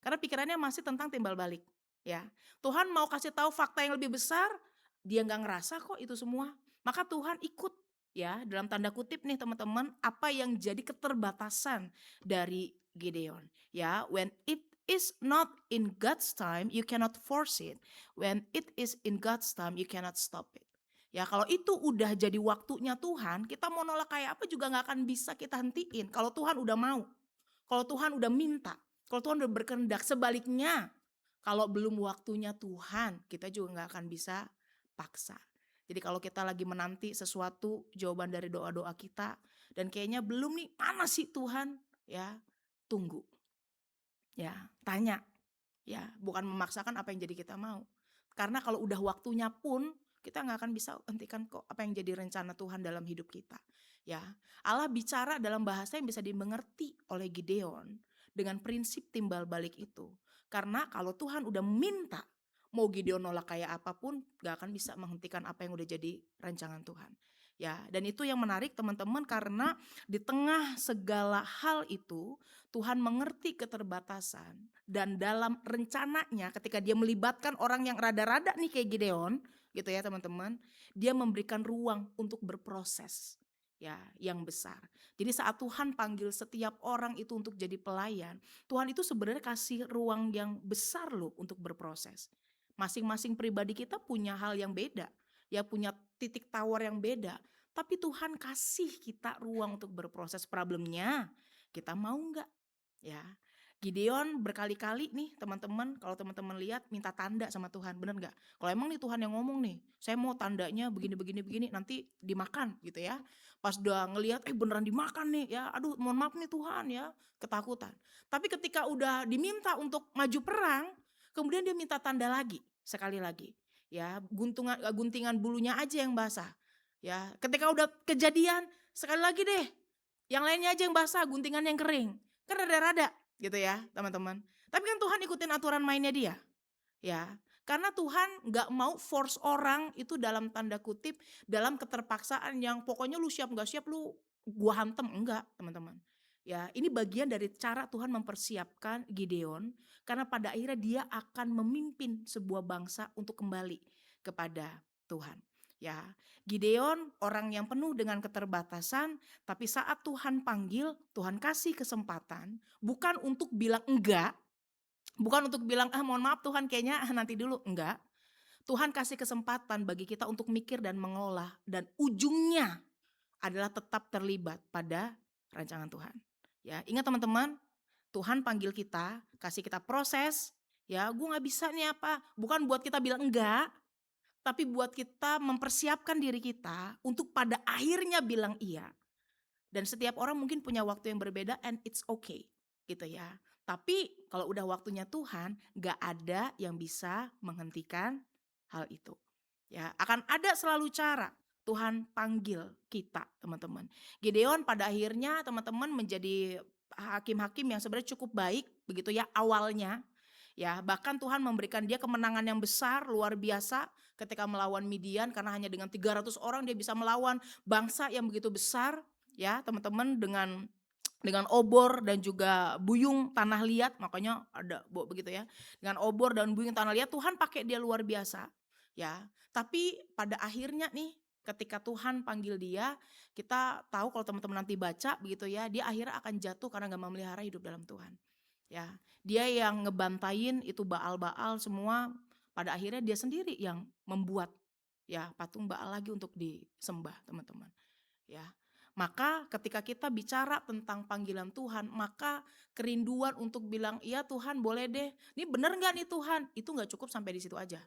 Karena pikirannya masih tentang timbal balik. Ya, Tuhan mau kasih tahu fakta yang lebih besar, dia nggak ngerasa kok itu semua. Maka Tuhan ikut ya dalam tanda kutip nih teman-teman, apa yang jadi keterbatasan dari Gideon. Ya, when it is not in God's time, you cannot force it. When it is in God's time, you cannot stop it. Ya, kalau itu udah jadi waktunya Tuhan, kita mau nolak kayak apa juga nggak akan bisa kita hentiin. Kalau Tuhan udah mau, kalau Tuhan udah minta, kalau Tuhan udah berkehendak. Sebaliknya, kalau belum waktunya Tuhan, kita juga nggak akan bisa paksa. Jadi kalau kita lagi menanti sesuatu jawaban dari doa-doa kita dan kayaknya belum nih, mana sih Tuhan? Ya, tunggu. Ya, tanya. Ya, bukan memaksakan apa yang jadi kita mau. Karena kalau udah waktunya pun kita nggak akan bisa hentikan kok apa yang jadi rencana Tuhan dalam hidup kita. Ya, Allah bicara dalam bahasa yang bisa dimengerti oleh Gideon dengan prinsip timbal balik itu. Karena kalau Tuhan udah minta, mau Gideon nolak kayak apapun gak akan bisa menghentikan apa yang udah jadi rancangan Tuhan. Ya, dan itu yang menarik teman-teman, karena di tengah segala hal itu Tuhan mengerti keterbatasan, dan dalam rencananya ketika dia melibatkan orang yang rada-rada nih kayak Gideon gitu ya teman-teman, dia memberikan ruang untuk berproses ya yang besar. Jadi saat Tuhan panggil setiap orang itu untuk jadi pelayan, Tuhan itu sebenarnya kasih ruang yang besar loh untuk berproses. Masing-masing pribadi kita punya hal yang beda, ya punya titik tawar yang beda. Tapi Tuhan kasih kita ruang untuk berproses. Problemnya kita mau nggak? Ya, Gideon berkali-kali nih teman-teman, kalau teman-teman lihat minta tanda sama Tuhan, bener nggak? Kalau emang nih Tuhan yang ngomong nih, saya mau tandanya begini, nanti dimakan gitu ya. Pas udah ngelihat, beneran dimakan nih ya, aduh mohon maaf nih Tuhan ya, ketakutan. Tapi ketika udah diminta untuk maju perang, kemudian dia minta tanda lagi, sekali lagi. Ya, guntingan bulunya aja yang basah. Ya, ketika udah kejadian, sekali lagi deh, yang lainnya aja yang basah, guntingan yang kering. Kan rada-rada gitu ya teman-teman. Tapi kan Tuhan ikutin aturan mainnya dia. Ya, karena Tuhan nggak mau force orang itu dalam tanda kutip dalam keterpaksaan yang pokoknya lu siap nggak siap lu gua hantem, enggak teman-teman. Ya, ini bagian dari cara Tuhan mempersiapkan Gideon karena pada akhirnya dia akan memimpin sebuah bangsa untuk kembali kepada Tuhan. Ya, Gideon orang yang penuh dengan keterbatasan, tapi saat Tuhan panggil, Tuhan kasih kesempatan bukan untuk bilang enggak. Bukan untuk bilang, mohon maaf Tuhan kayaknya nanti dulu, enggak. Tuhan kasih kesempatan bagi kita untuk mikir dan mengolah dan ujungnya adalah tetap terlibat pada rancangan Tuhan. Ya, ingat teman-teman, Tuhan panggil kita, kasih kita proses, ya gue gak bisa nih apa, bukan buat kita bilang enggak, tapi buat kita mempersiapkan diri kita untuk pada akhirnya bilang iya. Dan setiap orang mungkin punya waktu yang berbeda and it's okay gitu ya. Tapi kalau udah waktunya Tuhan, gak ada yang bisa menghentikan hal itu. Ya, akan ada selalu cara Tuhan panggil kita, teman-teman. Gideon pada akhirnya teman-teman menjadi hakim-hakim yang sebenarnya cukup baik begitu ya awalnya. Ya, bahkan Tuhan memberikan dia kemenangan yang besar luar biasa ketika melawan Midian karena hanya dengan 300 orang dia bisa melawan bangsa yang begitu besar. Ya teman-teman, dengan obor dan juga buyung tanah liat, makanya ada begitu ya, dengan obor dan buyung tanah liat Tuhan pakai dia luar biasa ya. Tapi pada akhirnya nih ketika Tuhan panggil dia, kita tahu kalau teman-teman nanti baca begitu ya, dia akhirnya akan jatuh karena gak memelihara hidup dalam Tuhan ya. Dia yang ngebantain itu Baal-Baal semua, pada akhirnya dia sendiri yang membuat ya patung Baal lagi untuk disembah teman-teman ya. Maka ketika kita bicara tentang panggilan Tuhan, maka kerinduan untuk bilang, iya Tuhan boleh deh, ini bener gak nih Tuhan? Itu gak cukup sampai di situ aja.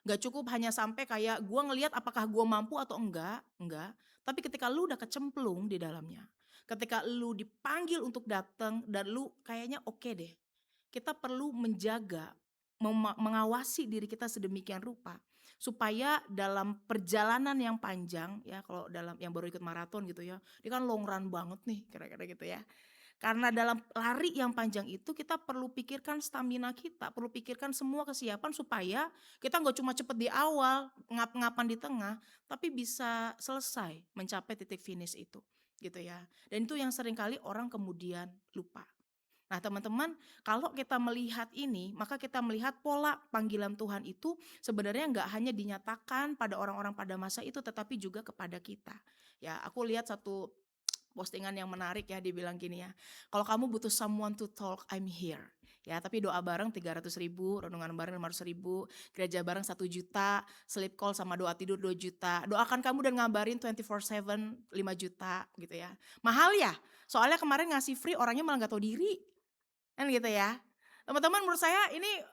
Gak cukup hanya sampai kayak gue ngelihat apakah gue mampu atau enggak. Tapi ketika lu udah kecemplung di dalamnya, ketika lu dipanggil untuk datang dan lu kayaknya oke deh, kita perlu menjaga, mengawasi diri kita sedemikian rupa supaya dalam perjalanan yang panjang ya, kalau dalam yang baru ikut maraton gitu ya, dia kan long run banget nih kira-kira gitu ya. Karena dalam lari yang panjang itu kita perlu pikirkan stamina kita, perlu pikirkan semua kesiapan supaya kita nggak cuma cepet di awal, ngap-ngapan di tengah, tapi bisa selesai mencapai titik finish itu gitu ya. Dan itu yang seringkali orang kemudian lupa. Nah teman-teman, kalau kita melihat ini, maka kita melihat pola panggilan Tuhan itu sebenarnya nggak hanya dinyatakan pada orang-orang pada masa itu, tetapi juga kepada kita. Ya, aku lihat satu postingan yang menarik ya, dibilang gini ya, kalau kamu butuh someone to talk, I'm here. Ya, tapi doa bareng 300.000, renungan bareng 500.000, gereja bareng 1 juta, sleep call sama doa tidur 2 juta. Doakan kamu dan ngabarin 24/7 5 juta gitu ya. Mahal ya? Soalnya kemarin ngasih free orangnya malah gak tahu diri. Kan gitu ya. Teman-teman menurut saya ini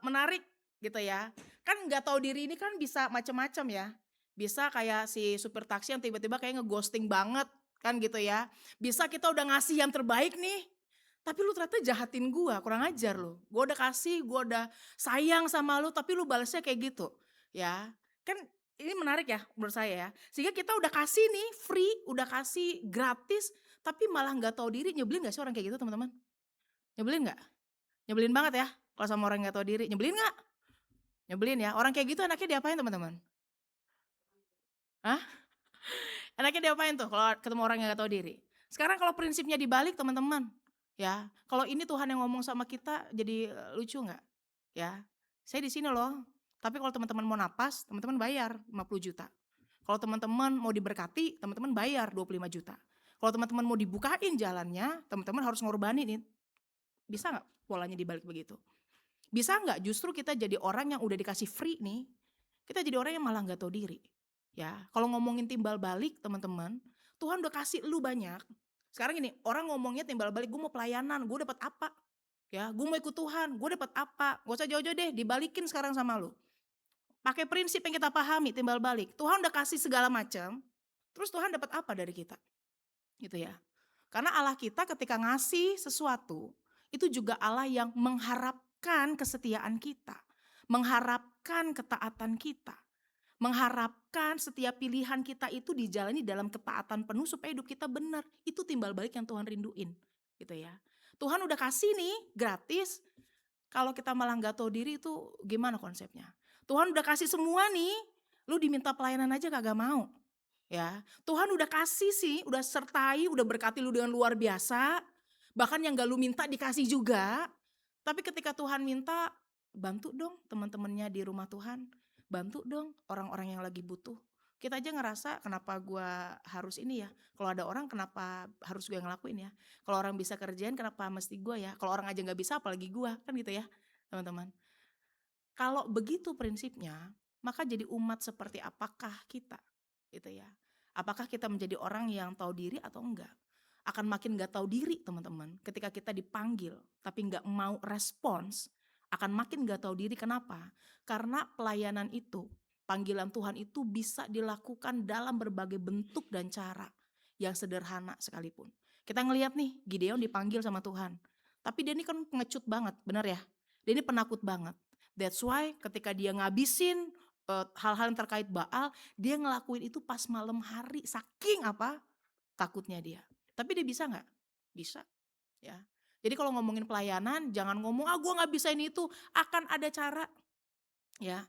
menarik gitu ya. Kan gak tahu diri ini kan bisa macam-macam ya. Bisa kayak si supir taksi yang tiba-tiba kayak ngeghosting banget kan gitu ya. Bisa kita udah ngasih yang terbaik nih, tapi lu ternyata jahatin gua, kurang ajar lu. Gua udah kasih, gua udah sayang sama lu, tapi lu balasnya kayak gitu. Ya, kan ini menarik ya menurut saya ya. Sehingga kita udah kasih nih free, udah kasih gratis, tapi malah nggak tahu diri. Nyebelin gak sih orang kayak gitu teman-teman? Nyebelin nggak? Nyebelin banget ya kalau sama orang yang nggak tahu diri. Nyebelin nggak? Nyebelin ya. Orang kayak gitu enaknya diapain teman-teman? Hah? Enaknya diapain tuh kalau ketemu orang yang gak tahu diri? Sekarang kalau prinsipnya dibalik teman-teman, ya, kalau ini Tuhan yang ngomong sama kita jadi lucu nggak? Ya, saya di sini loh. Tapi kalau teman-teman mau napas, teman-teman bayar 50 juta. Kalau teman-teman mau diberkati, teman-teman bayar 25 juta. Kalau teman-teman mau dibukain jalannya, teman-teman harus ngorbanin. Bisa nggak polanya dibalik begitu? Bisa nggak justru kita jadi orang yang udah dikasih free nih, kita jadi orang yang malah nggak tahu diri. Ya, kalau ngomongin timbal balik teman-teman, Tuhan udah kasih lu banyak, Sekarang gini, orang ngomongnya timbal balik, gue mau pelayanan, gue dapat apa? Ya, gue mau ikut Tuhan, gue dapat apa? Gak usah jauh-jauh deh, dibalikin sekarang sama lu. Pakai prinsip yang kita pahami, timbal balik. Tuhan udah kasih segala macam, terus Tuhan dapat apa dari kita? Gitu ya. Karena Allah kita ketika ngasih sesuatu, itu juga Allah yang mengharapkan kesetiaan kita, mengharapkan ketaatan kita, mengharapkan setiap pilihan kita itu dijalani dalam ketaatan penuh supaya hidup kita benar. Itu timbal balik yang Tuhan rinduin, gitu ya. Tuhan udah kasih nih gratis, kalau kita malah nggak tahu diri itu gimana konsepnya? Tuhan udah kasih semua nih, lu diminta pelayanan aja kagak mau. Ya, Tuhan udah kasih sih, udah sertai, udah berkati lu dengan luar biasa. Bahkan yang gak lu minta dikasih juga. Tapi ketika Tuhan minta, bantu dong teman-temannya di rumah Tuhan. Bantu dong orang-orang yang lagi butuh. Kita aja ngerasa kenapa gua harus ini ya. Kalau ada orang kenapa harus gue ngelakuin ya. Kalau orang bisa kerjain kenapa mesti gua ya. Kalau orang aja gak bisa apalagi gua, kan gitu ya teman-teman. Kalau begitu prinsipnya, maka jadi umat seperti apakah kita? Gitu ya. Apakah kita menjadi orang yang tahu diri atau enggak? Akan makin enggak tahu diri teman-teman ketika kita dipanggil tapi enggak mau respons, akan makin enggak tahu diri. Kenapa? Karena pelayanan itu, panggilan Tuhan itu bisa dilakukan dalam berbagai bentuk dan cara yang sederhana sekalipun. Kita ngelihat nih Gideon dipanggil sama Tuhan, tapi dia ini kan pengecut banget, benar ya? Dia ini penakut banget. That's why ketika dia ngabisin hal-hal yang terkait Baal, dia ngelakuin itu pas malam hari, saking apa? Takutnya dia. Tapi dia bisa nggak? Bisa, ya. Jadi kalau ngomongin pelayanan, jangan ngomong, gue nggak bisa ini itu. Akan ada cara, ya.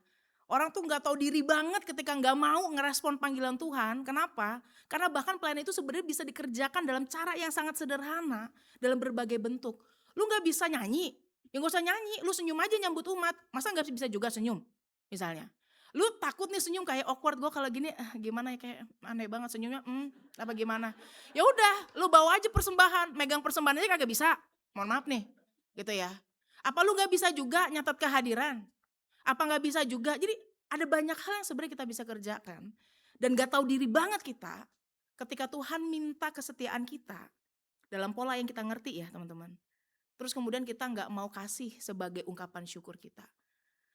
Orang tuh nggak tahu diri banget ketika nggak mau ngerespon panggilan Tuhan. Kenapa? Karena bahkan pelayanan itu sebenarnya bisa dikerjakan dalam cara yang sangat sederhana, dalam berbagai bentuk. Lu nggak bisa nyanyi, ya nggak usah nyanyi, lu senyum aja nyambut umat. Masa nggak bisa juga senyum, misalnya? Lu takut nih senyum kayak awkward, gue kalau gini gimana ya, kayak aneh banget senyumnya, apa gimana? Ya udah, lu bawa aja persembahan, megang persembahan aja kagak bisa. Mohon maaf nih, gitu ya. Apa lu nggak bisa juga nyatat kehadiran? Apa nggak bisa juga? Jadi ada banyak hal yang sebenarnya kita bisa kerjakan dan nggak tahu diri banget kita ketika Tuhan minta kesetiaan kita dalam pola yang kita ngerti ya teman-teman. Terus kemudian kita nggak mau kasih sebagai ungkapan syukur kita.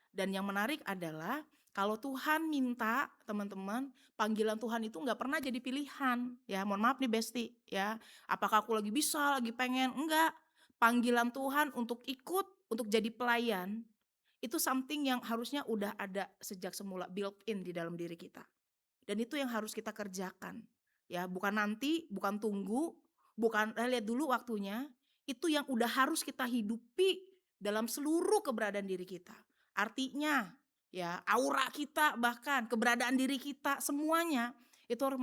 Dan yang menarik adalah kalau Tuhan minta teman-teman, panggilan Tuhan itu nggak pernah jadi pilihan. Ya mohon maaf nih Besti ya. Apakah aku lagi bisa, lagi pengen? Enggak. Panggilan Tuhan untuk ikut, untuk jadi pelayan, itu something yang harusnya udah ada sejak semula, built in di dalam diri kita. Dan itu yang harus kita kerjakan. Ya, bukan nanti, bukan tunggu, bukan lihat dulu waktunya. Itu yang udah harus kita hidupi dalam seluruh keberadaan diri kita. Artinya, ya, aura kita bahkan keberadaan diri kita semuanya itu harus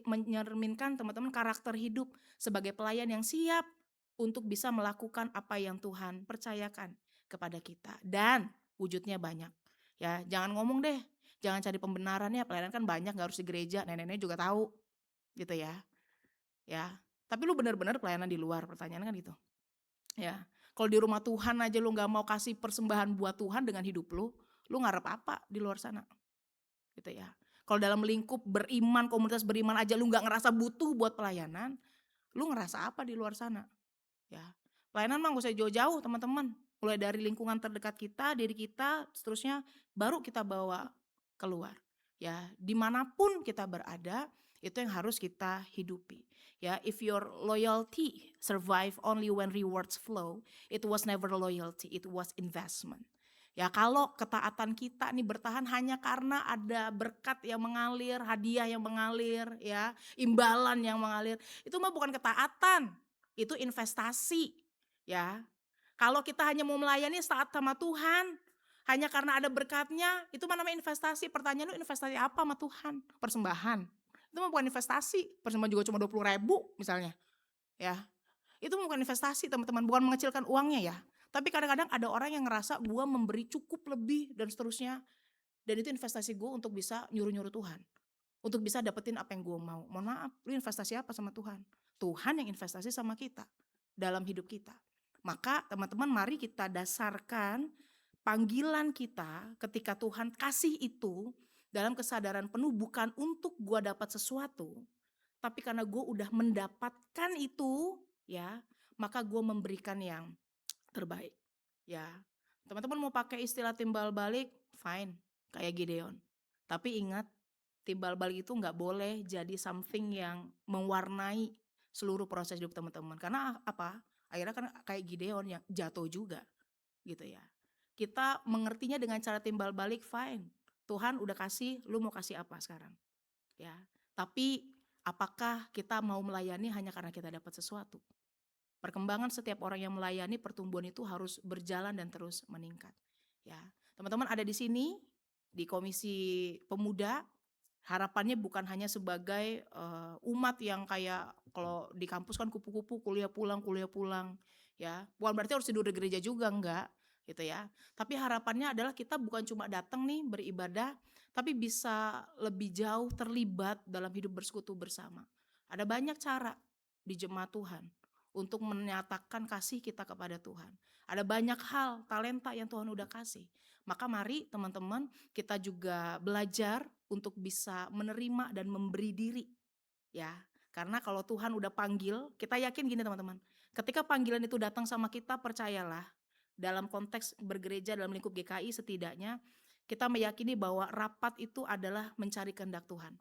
mencerminkan teman-teman karakter hidup sebagai pelayan yang siap untuk bisa melakukan apa yang Tuhan percayakan kepada kita. Dan wujudnya banyak. Ya, jangan ngomong deh, jangan cari pembenarannya, pelayanan kan banyak, nggak harus di gereja, nenek-nenek juga tahu, gitu ya. Ya, tapi lu benar-benar pelayanan di luar, pertanyaan kan gitu. Ya, kalau di rumah Tuhan aja lu nggak mau kasih persembahan buat Tuhan dengan hidup lu ngarep apa di luar sana, gitu ya. Kalau dalam lingkup beriman, komunitas beriman aja lu nggak ngerasa butuh buat pelayanan, lu ngerasa apa di luar sana, ya. Pelayanan mah gak usah jauh-jauh teman-teman. Mulai dari lingkungan terdekat kita, diri kita, seterusnya baru kita bawa keluar. Ya, dimanapun kita berada, itu yang harus kita hidupi. Ya, if your loyalty survive only when rewards flow, it was never loyalty, it was investment. Ya, kalau ketaatan kita nih bertahan hanya karena ada berkat yang mengalir, hadiah yang mengalir, ya, imbalan yang mengalir, itu mah bukan ketaatan, itu investasi. Ya, kalau kita hanya mau melayani saat sama Tuhan, hanya karena ada berkatnya, itu mana namanya investasi. Pertanyaan lu investasi apa sama Tuhan? Persembahan. Itu mah bukan investasi. Persembahan juga cuma 20.000 misalnya. Ya, itu bukan investasi teman-teman, bukan mengecilkan uangnya ya. Tapi kadang-kadang ada orang yang ngerasa gua memberi cukup lebih dan seterusnya. Dan itu investasi gue untuk bisa nyuruh-nyuruh Tuhan. Untuk bisa dapetin apa yang gue mau. Mohon maaf, lu investasi apa sama Tuhan? Tuhan yang investasi sama kita dalam hidup kita. Maka teman-teman mari kita dasarkan panggilan kita ketika Tuhan kasih itu dalam kesadaran penuh bukan untuk gua dapat sesuatu, Tapi karena gue udah mendapatkan itu, ya, maka gue memberikan yang terbaik. Ya, teman-teman mau pakai istilah timbal balik, fine, kayak Gideon. Tapi ingat, timbal balik itu nggak boleh jadi something yang mewarnai seluruh proses hidup teman-teman. Karena apa? Akhirnya kan kayak Gideon yang jatuh juga, gitu ya. Kita mengertinya dengan cara timbal balik, fine. Tuhan udah kasih, lu mau kasih apa sekarang? Ya, tapi apakah kita mau melayani hanya karena kita dapat sesuatu? Perkembangan setiap orang yang melayani, pertumbuhan itu harus berjalan dan terus meningkat. Ya, teman-teman ada di sini di Komisi Pemuda, harapannya bukan hanya sebagai umat yang kayak kalau di kampus kan kupu-kupu kuliah pulang, ya. Bukan berarti harus tidur di gereja juga, enggak, gitu ya. Tapi harapannya adalah kita bukan cuma datang nih beribadah, tapi bisa lebih jauh terlibat dalam hidup bersekutu bersama. Ada banyak cara di jemaat Tuhan untuk menyatakan kasih kita kepada Tuhan. Ada banyak hal, talenta yang Tuhan udah kasih. Maka mari teman-teman kita juga belajar untuk bisa menerima dan memberi diri. Ya, karena kalau Tuhan udah panggil, kita yakin gini teman-teman. Ketika panggilan itu datang sama kita, percayalah, dalam konteks bergereja dalam lingkup GKI setidaknya kita meyakini bahwa rapat itu adalah mencari kehendak Tuhan.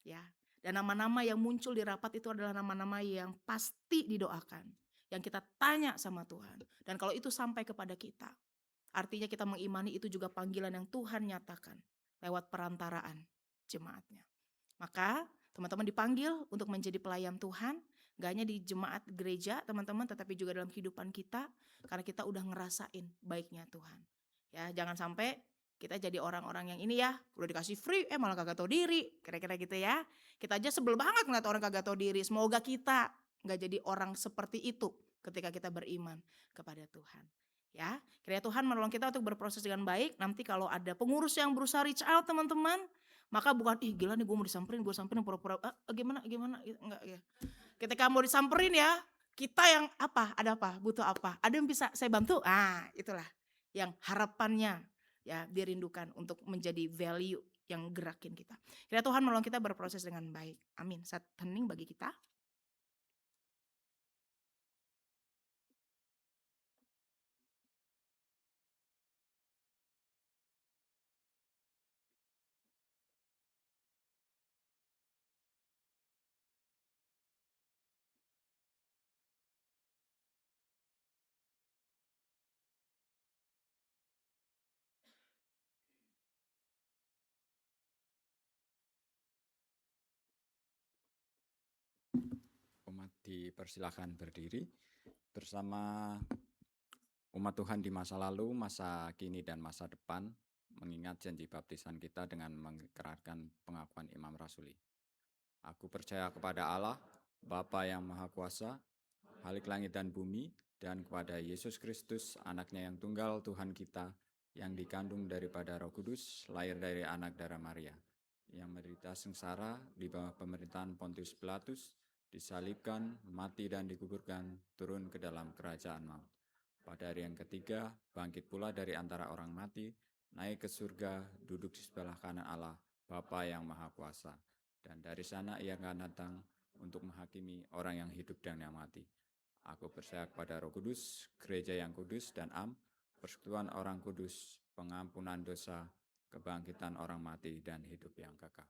Ya. Dan nama-nama yang muncul di rapat itu adalah nama-nama yang pasti didoakan, yang kita tanya sama Tuhan. Dan kalau itu sampai kepada kita, artinya kita mengimani itu juga panggilan yang Tuhan nyatakan lewat perantaraan jemaatnya. Maka teman-teman dipanggil untuk menjadi pelayan Tuhan, gak hanya di jemaat gereja teman-teman, tetapi juga dalam kehidupan kita, karena kita udah ngerasain baiknya Tuhan. Ya, jangan sampai kita jadi orang-orang yang ini ya, udah dikasih free, malah kagak tahu diri, kira-kira gitu ya. Kita aja sebel banget ngeliat orang kagak tahu diri. Semoga kita gak jadi orang seperti itu ketika kita beriman kepada Tuhan. Ya, kiranya Tuhan menolong kita untuk berproses dengan baik. Nanti kalau ada pengurus yang berusaha reach out teman-teman, maka bukan gila nih gue mau disamperin, gue samperin pura-pura gimana enggak ya. Ketika mau disamperin ya, kita yang apa, ada apa, butuh apa, ada yang bisa saya bantu, itulah yang harapannya ya dirindukan untuk menjadi value yang gerakin kita. Kiranya Tuhan menolong kita berproses dengan baik. Amin. Saat hening bagi kita. Umat dipersilakan berdiri bersama umat Tuhan di masa lalu, masa kini, dan masa depan, mengingat janji baptisan kita dengan mengikrarkan pengakuan Imam Rasuli. Aku percaya kepada Allah, Bapa yang Maha Kuasa, Khalik langit dan bumi, dan kepada Yesus Kristus, anaknya yang tunggal Tuhan kita, yang dikandung daripada Roh Kudus, lahir dari anak darah Maria, yang menderita sengsara di bawah pemerintahan Pontius Pilatus, disalibkan, mati dan dikuburkan, turun ke dalam kerajaan maut. Pada hari yang ketiga, bangkit pula dari antara orang mati, naik ke surga, duduk di sebelah kanan Allah, Bapa yang Maha Kuasa. Dan dari sana ia akan datang untuk menghakimi orang yang hidup dan yang mati. Aku percaya kepada Roh Kudus, gereja yang kudus dan persekutuan orang kudus, pengampunan dosa, kebangkitan orang mati, dan hidup yang kekal.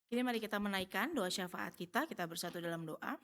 Kini mari kita menaikkan doa syafaat kita bersatu dalam doa.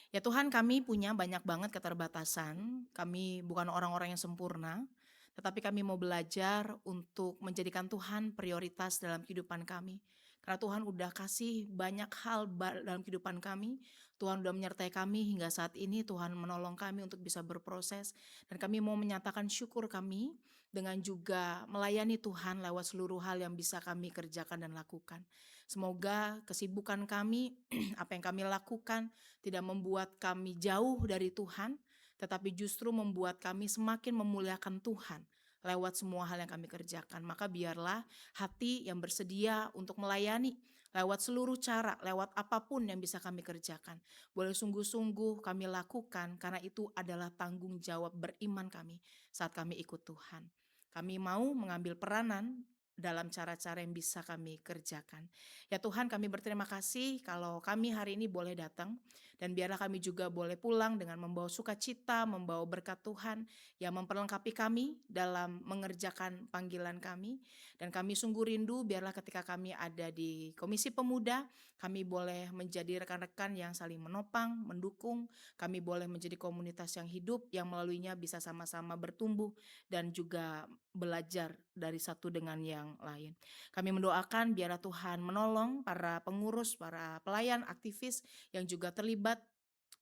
Ya Tuhan, kami punya banyak banget keterbatasan, kami bukan orang-orang yang sempurna, tetapi kami mau belajar untuk menjadikan Tuhan prioritas dalam kehidupan kami. Karena Tuhan udah kasih banyak hal dalam kehidupan kami, Tuhan udah menyertai kami hingga saat ini, Tuhan menolong kami untuk bisa berproses, dan kami mau menyatakan syukur kami dengan juga melayani Tuhan lewat seluruh hal yang bisa kami kerjakan dan lakukan. Semoga kesibukan kami, apa yang kami lakukan, tidak membuat kami jauh dari Tuhan, tetapi justru membuat kami semakin memuliakan Tuhan lewat semua hal yang kami kerjakan. Maka biarlah hati yang bersedia untuk melayani lewat seluruh cara, lewat apapun yang bisa kami kerjakan, boleh sungguh-sungguh kami lakukan, karena itu adalah tanggung jawab beriman kami saat kami ikut Tuhan. Kami mau mengambil peranan dalam cara-cara yang bisa kami kerjakan. Ya Tuhan, kami berterima kasih kalau kami hari ini boleh datang, dan biarlah kami juga boleh pulang dengan membawa sukacita, membawa berkat Tuhan yang memperlengkapi kami dalam mengerjakan panggilan kami. Dan kami sungguh rindu biarlah ketika kami ada di Komisi Pemuda, kami boleh menjadi rekan-rekan yang saling menopang, mendukung. Kami boleh menjadi komunitas yang hidup, yang melaluinya bisa sama-sama bertumbuh dan juga belajar dari satu dengan yang lain. Kami mendoakan biarlah Tuhan menolong para pengurus, para pelayan, aktivis yang juga terlibat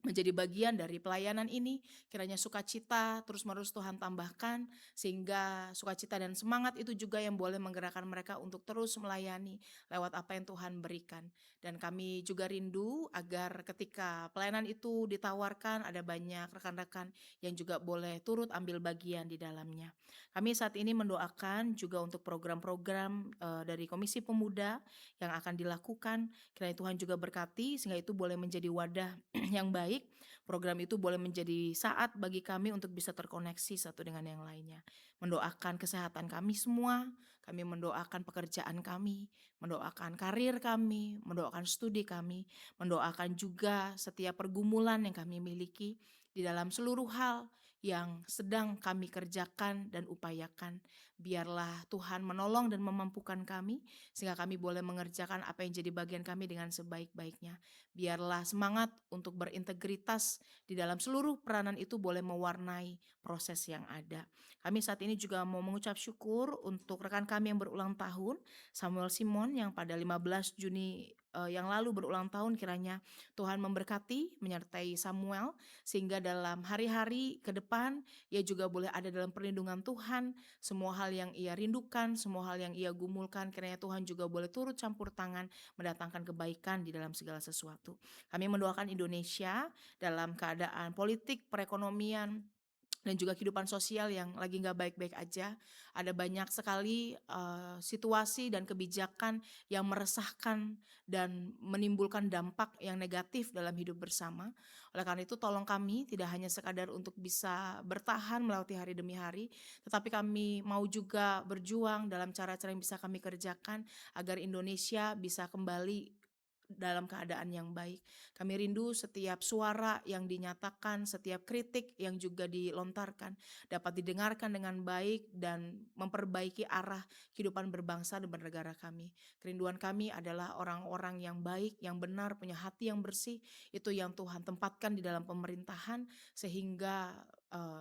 menjadi bagian dari pelayanan ini. Kiranya sukacita terus-menerus Tuhan tambahkan, sehingga sukacita dan semangat itu juga yang boleh menggerakkan mereka untuk terus melayani lewat apa yang Tuhan berikan. Dan kami juga rindu agar ketika pelayanan itu ditawarkan, ada banyak rekan-rekan yang juga boleh turut ambil bagian di dalamnya. Kami saat ini mendoakan juga untuk program-program dari Komisi Pemuda yang akan dilakukan. Kiranya Tuhan juga berkati sehingga itu boleh menjadi wadah yang baik. Program itu boleh menjadi saat bagi kami untuk bisa terkoneksi satu dengan yang lainnya. Mendoakan kesehatan kami semua, kami mendoakan pekerjaan kami, mendoakan karir kami, mendoakan studi kami, mendoakan juga setiap pergumulan yang kami miliki di dalam seluruh hal yang sedang kami kerjakan dan upayakan. Biarlah Tuhan menolong dan memampukan kami sehingga kami boleh mengerjakan apa yang jadi bagian kami dengan sebaik-baiknya. Biarlah semangat untuk berintegritas di dalam seluruh peranan itu boleh mewarnai proses yang ada. Kami saat ini juga mau mengucap syukur untuk rekan kami yang berulang tahun, Samuel Simon yang pada 15 Juni yang lalu berulang tahun. Kiranya Tuhan memberkati, menyertai Samuel sehingga dalam hari-hari ke depan ia juga boleh ada dalam perlindungan Tuhan. Semua hal yang ia rindukan, semua hal yang ia gumulkan, kiranya Tuhan juga boleh turut campur tangan mendatangkan kebaikan di dalam segala sesuatu. Kami mendoakan Indonesia dalam keadaan politik, perekonomian, dan juga kehidupan sosial yang lagi nggak baik-baik aja. Ada banyak sekali situasi dan kebijakan yang meresahkan dan menimbulkan dampak yang negatif dalam hidup bersama. Oleh karena itu tolong kami tidak hanya sekadar untuk bisa bertahan melewati hari demi hari, tetapi kami mau juga berjuang dalam cara-cara yang bisa kami kerjakan agar Indonesia bisa kembali dalam keadaan yang baik. Kami rindu setiap suara yang dinyatakan, setiap kritik yang juga dilontarkan dapat didengarkan dengan baik dan memperbaiki arah kehidupan berbangsa dan bernegara kami. Kerinduan kami adalah orang-orang yang baik, yang benar, punya hati yang bersih. Itu yang Tuhan tempatkan di dalam pemerintahan sehingga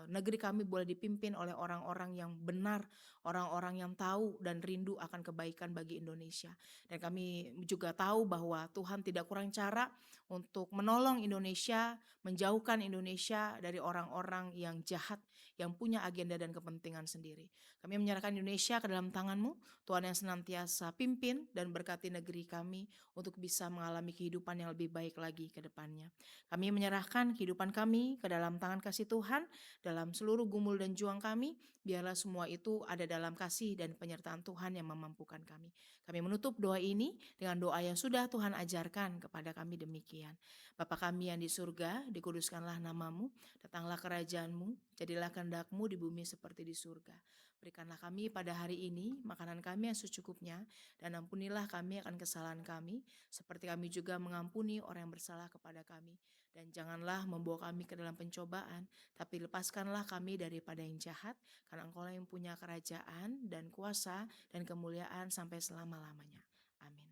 negeri kami boleh dipimpin oleh orang-orang yang benar, orang-orang yang tahu dan rindu akan kebaikan bagi Indonesia. Dan kami juga tahu bahwa Tuhan tidak kurang cara untuk menolong Indonesia, menjauhkan Indonesia dari orang-orang yang jahat, yang punya agenda dan kepentingan sendiri. Kami menyerahkan Indonesia ke dalam tangan-Mu, Tuhan yang senantiasa pimpin dan berkati negeri kami untuk bisa mengalami kehidupan yang lebih baik lagi ke depannya. Kami menyerahkan kehidupan kami ke dalam tangan kasih Tuhan, dalam seluruh gumul dan juang kami, biarlah semua itu ada dalam kasih dan penyertaan Tuhan yang memampukan kami. Kami menutup doa ini dengan doa yang sudah Tuhan ajarkan kepada kami demikian. Bapa kami yang di surga, dikuduskanlah namamu, datanglah kerajaan-Mu, jadilah kehendak-Mu di bumi seperti di surga. Berikanlah kami pada hari ini makanan kami yang secukupnya, dan ampunilah kami akan kesalahan kami, seperti kami juga mengampuni orang yang bersalah kepada kami. Dan janganlah membawa kami ke dalam pencobaan, tapi lepaskanlah kami daripada yang jahat, karena Engkau yang punya kerajaan dan kuasa dan kemuliaan sampai selama-lamanya. Amin.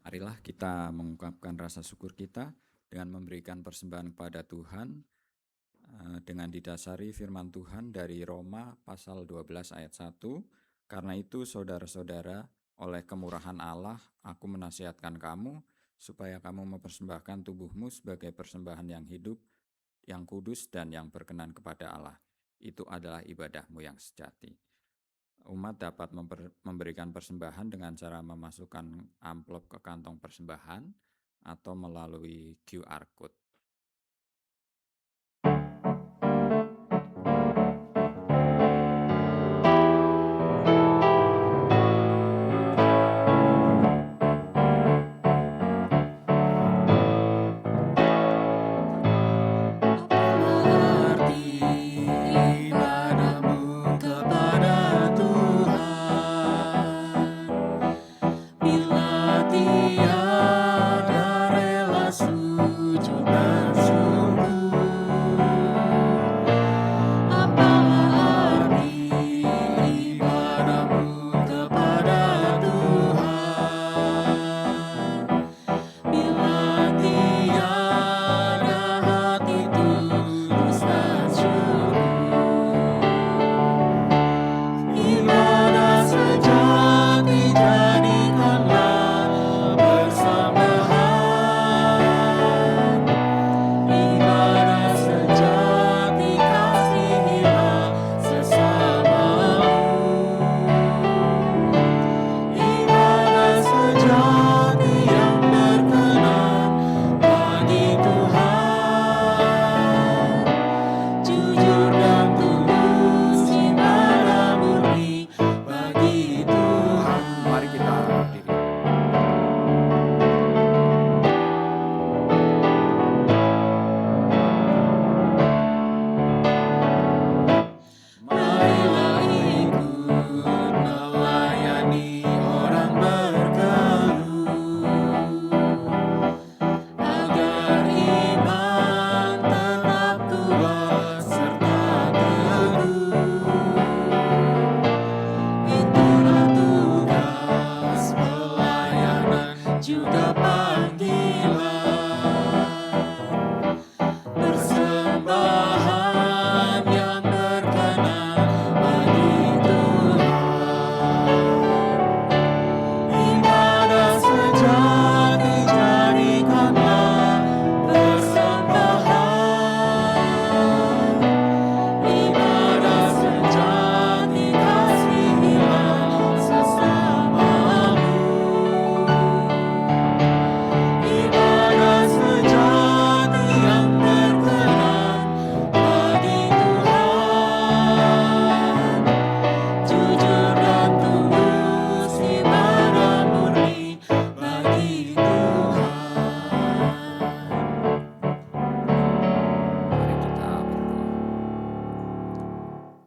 Marilah kita mengungkapkan rasa syukur kita dengan memberikan persembahan kepada Tuhan dengan didasari firman Tuhan dari Roma pasal 12 ayat 1. Karena itu saudara-saudara, oleh kemurahan Allah aku menasihatkan kamu supaya kamu mempersembahkan tubuhmu sebagai persembahan yang hidup, yang kudus dan yang berkenan kepada Allah. Itu adalah ibadahmu yang sejati. Umat dapat memberikan persembahan dengan cara memasukkan amplop ke kantong persembahan atau melalui QR Code.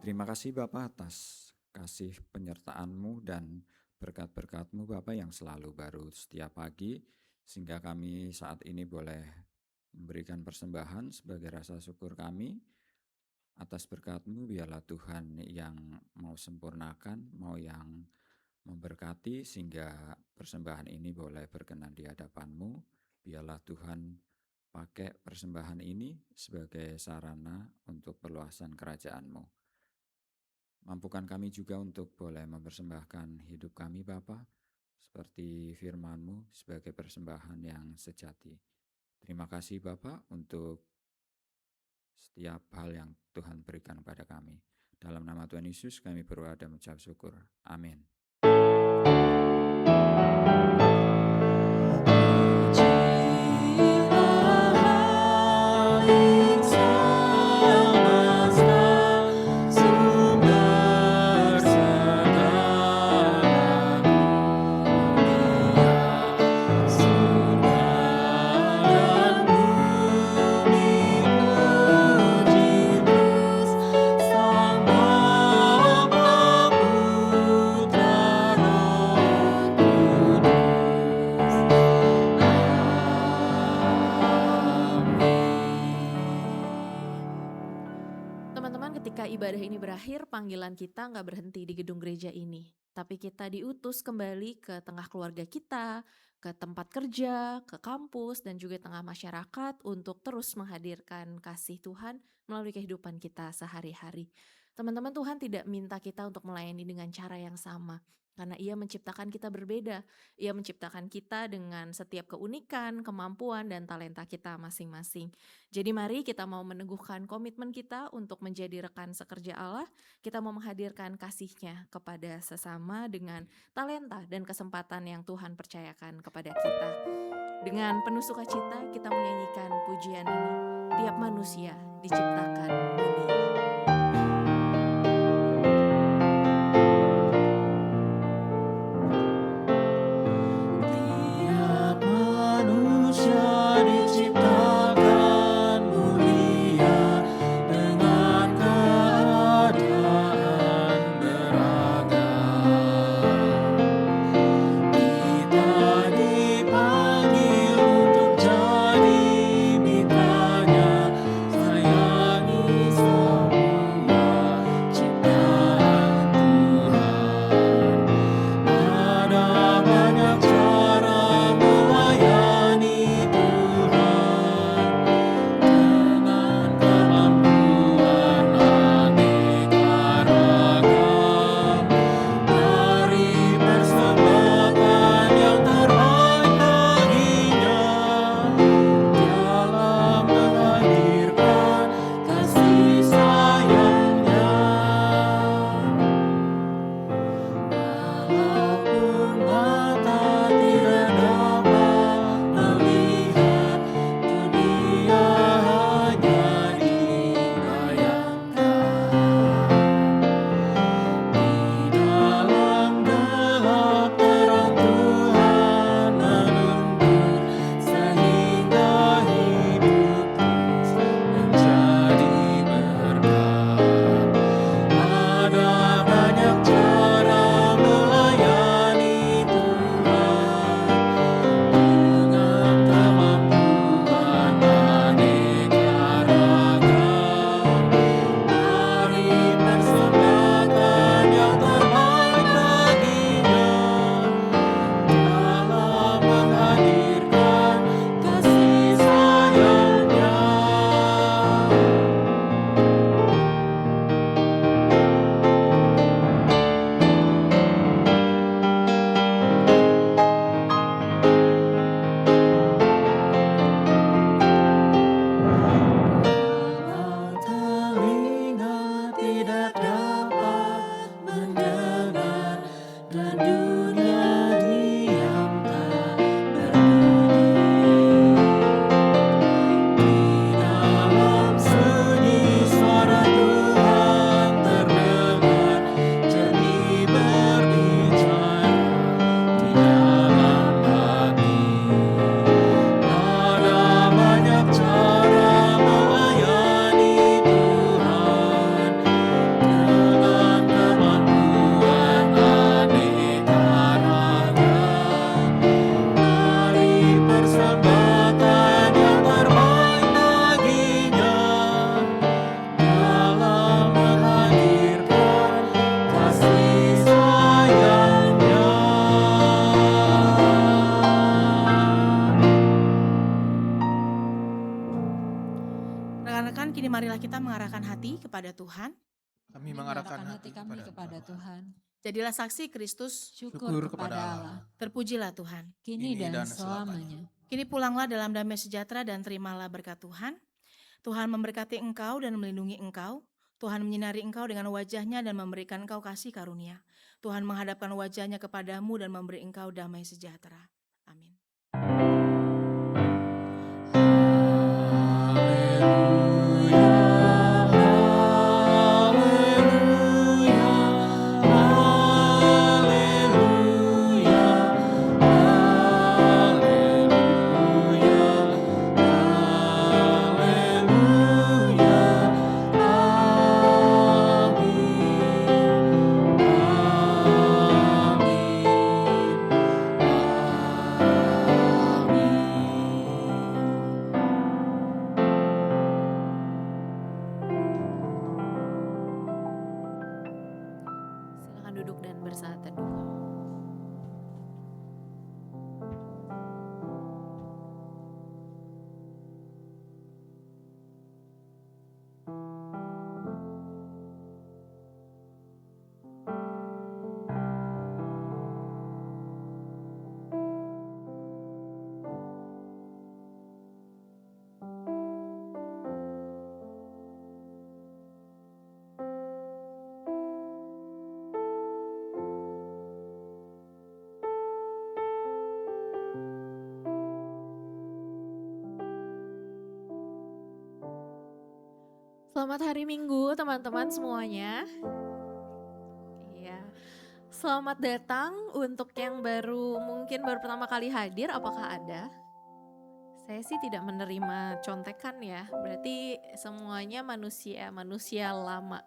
Terima kasih Bapa atas kasih penyertaan-Mu dan berkat-berkat-Mu Bapa yang selalu baru setiap pagi, sehingga kami saat ini boleh memberikan persembahan sebagai rasa syukur kami atas berkat-Mu. Biarlah Tuhan yang mau sempurnakan, mau yang memberkati, sehingga persembahan ini boleh berkenan di hadapan-Mu. Biarlah Tuhan pakai persembahan ini sebagai sarana untuk perluasan kerajaan-Mu. Mampukan kami juga untuk boleh mempersembahkan hidup kami Bapa, seperti firman-Mu sebagai persembahan yang sejati. Terima kasih Bapa untuk setiap hal yang Tuhan berikan kepada kami. Dalam nama Tuhan Yesus kami berdoa dan mengucap syukur. Amin. Teman-teman, ketika ibadah ini berakhir, panggilan kita nggak berhenti di gedung gereja ini. Tapi kita diutus kembali ke tengah keluarga kita, ke tempat kerja, ke kampus, dan juga tengah masyarakat untuk terus menghadirkan kasih Tuhan melalui kehidupan kita sehari-hari. Teman-teman, Tuhan tidak minta kita untuk melayani dengan cara yang sama. Karena Ia menciptakan kita berbeda. Ia menciptakan kita dengan setiap keunikan, kemampuan, dan talenta kita masing-masing. Jadi mari kita mau meneguhkan komitmen kita untuk menjadi rekan sekerja Allah. Kita mau menghadirkan kasih-Nya kepada sesama dengan talenta dan kesempatan yang Tuhan percayakan kepada kita. Dengan penuh sukacita kita menyanyikan pujian ini. Tiap manusia diciptakan mulia. Tiap manusia diciptakan mulia dengan keadaan beragam. Kita dipanggil untuk jadi mitra-Nya, sayangi semua kepada Tuhan. Kami mengarahkan mengarahkan hati kami kepada Tuhan. Jadilah saksi Kristus, Syukur kepada Allah, terpujilah Tuhan. kini Kini dan dan selamanya. selamanya. Kini pulanglah dalam damai sejahtera dan terimalah berkat Tuhan. Tuhan memberkati engkau dan melindungi engkau. Tuhan menyinari engkau dengan wajahnya dan memberikan engkau kasih karunia. Tuhan menghadapkan wajahnya kepadamu dan memberi engkau damai sejahtera. Amin. Silakan duduk dan bersaat teduh. Selamat hari Minggu teman-teman semuanya. Iya. Selamat datang untuk yang mungkin baru pertama kali hadir, apakah ada? Saya sih tidak menerima contekan ya. Berarti semuanya manusia lama.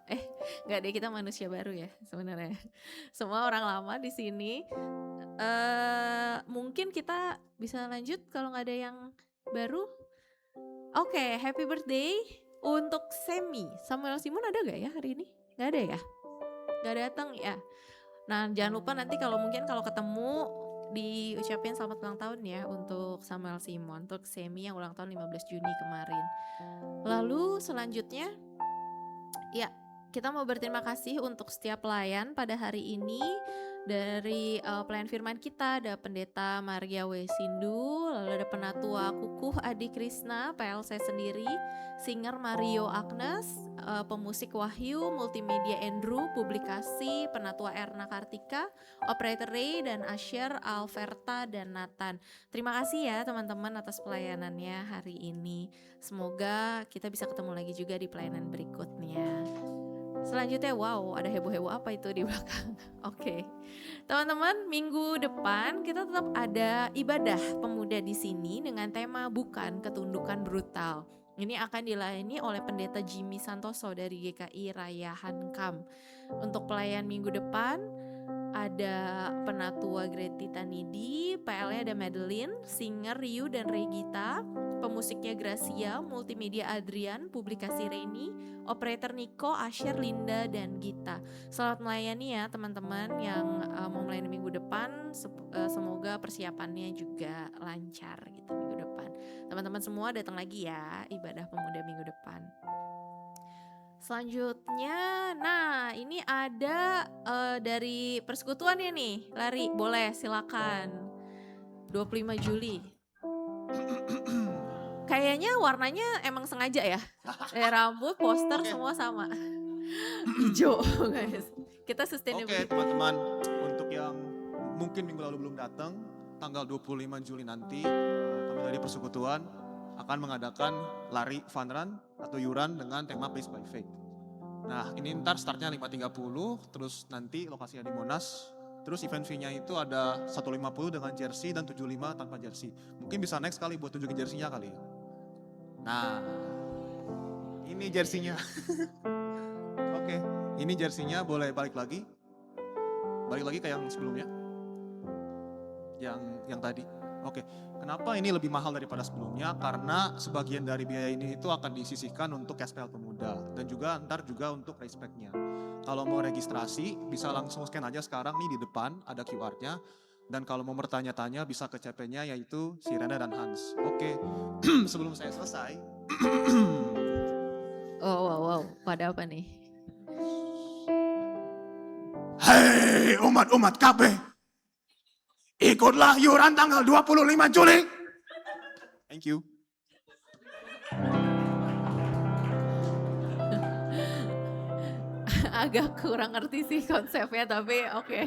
Nggak deh, kita manusia baru ya sebenarnya. Semua orang lama di sini. Mungkin kita bisa lanjut kalau nggak ada yang baru. Oke, happy birthday untuk Semi. Samuel Simon ada gak ya hari ini? Gak ada ya? Gak datang ya? Nah, jangan lupa nanti kalau ketemu diucapin selamat ulang tahun ya untuk Samuel Simon, untuk Semi yang ulang tahun 15 Juni kemarin. Lalu selanjutnya ya, kita mau berterima kasih untuk setiap pelayan pada hari ini. Dari pelayan firman kita ada Pendeta Maria Wesindu, lalu ada Penatua Kukuh Adi Krisna, PLC sendiri, singer Mario Agnes, pemusik Wahyu, multimedia Andrew, publikasi Penatua Erna Kartika, operator Ray dan Asher, Alverta dan Nathan. Terima kasih ya teman-teman atas pelayanannya hari ini. Semoga kita bisa ketemu lagi juga di pelayanan berikutnya. Selanjutnya, wow, ada heboh-heboh apa itu di belakang? Oke. Teman-teman, minggu depan kita tetap ada ibadah pemuda di sini dengan tema bukan ketundukan brutal. Ini akan dilayani oleh Pendeta Jimmy Santoso dari GKI Raya Hankam. Untuk pelayan minggu depan ada Penatua Greti Tanidi, PL-nya ada Madeline, singer Ryu dan Regita, pemusiknya Gracia, multimedia Adrian, publikasi Reni, operator Niko, Asher, Linda, dan Gita. Selamat melayani ya teman-teman yang mau melayani minggu depan. Semoga persiapannya juga lancar gitu minggu depan. Teman-teman semua datang lagi ya ibadah pemuda minggu depan. Selanjutnya, nah ini ada dari persekutuan ya nih, Lari, boleh silakan. 25 Juli. Kayaknya warnanya emang sengaja ya. Rambut, poster semua sama. Hijau guys. Kita sustainable. Oke teman-teman, untuk yang mungkin minggu lalu belum datang, tanggal 25 Juli nanti kami dari persekutuan akan mengadakan lari fun run atau yuran dengan tema Place by Faith. Nah ini ntar startnya 5.30, terus nanti lokasinya di Monas. Terus event fee-nya itu ada 150 dengan jersey dan 75 tanpa jersey. Mungkin bisa next kali buat tunjukin jersey-nya kali. Nah, ini jersey-nya. Oke, ini jersey-nya boleh balik lagi. Balik lagi ke yang sebelumnya. Yang tadi. Oke, kenapa ini lebih mahal daripada sebelumnya? Karena sebagian dari biaya ini itu akan disisihkan untuk SPL Pemuda dan juga ntar juga untuk race pack-nya. Kalau mau registrasi bisa langsung scan aja sekarang nih di depan ada QR-nya. Dan kalau mau bertanya-tanya bisa ke CP-nya yaitu si Rena dan Hans. Oke, sebelum saya selesai. Wow. Pada apa nih? Hei umat-umat kabeh, ikutlah Yuran tanggal 25 Juli. Thank you. Agak kurang ngerti sih konsepnya, tapi oke.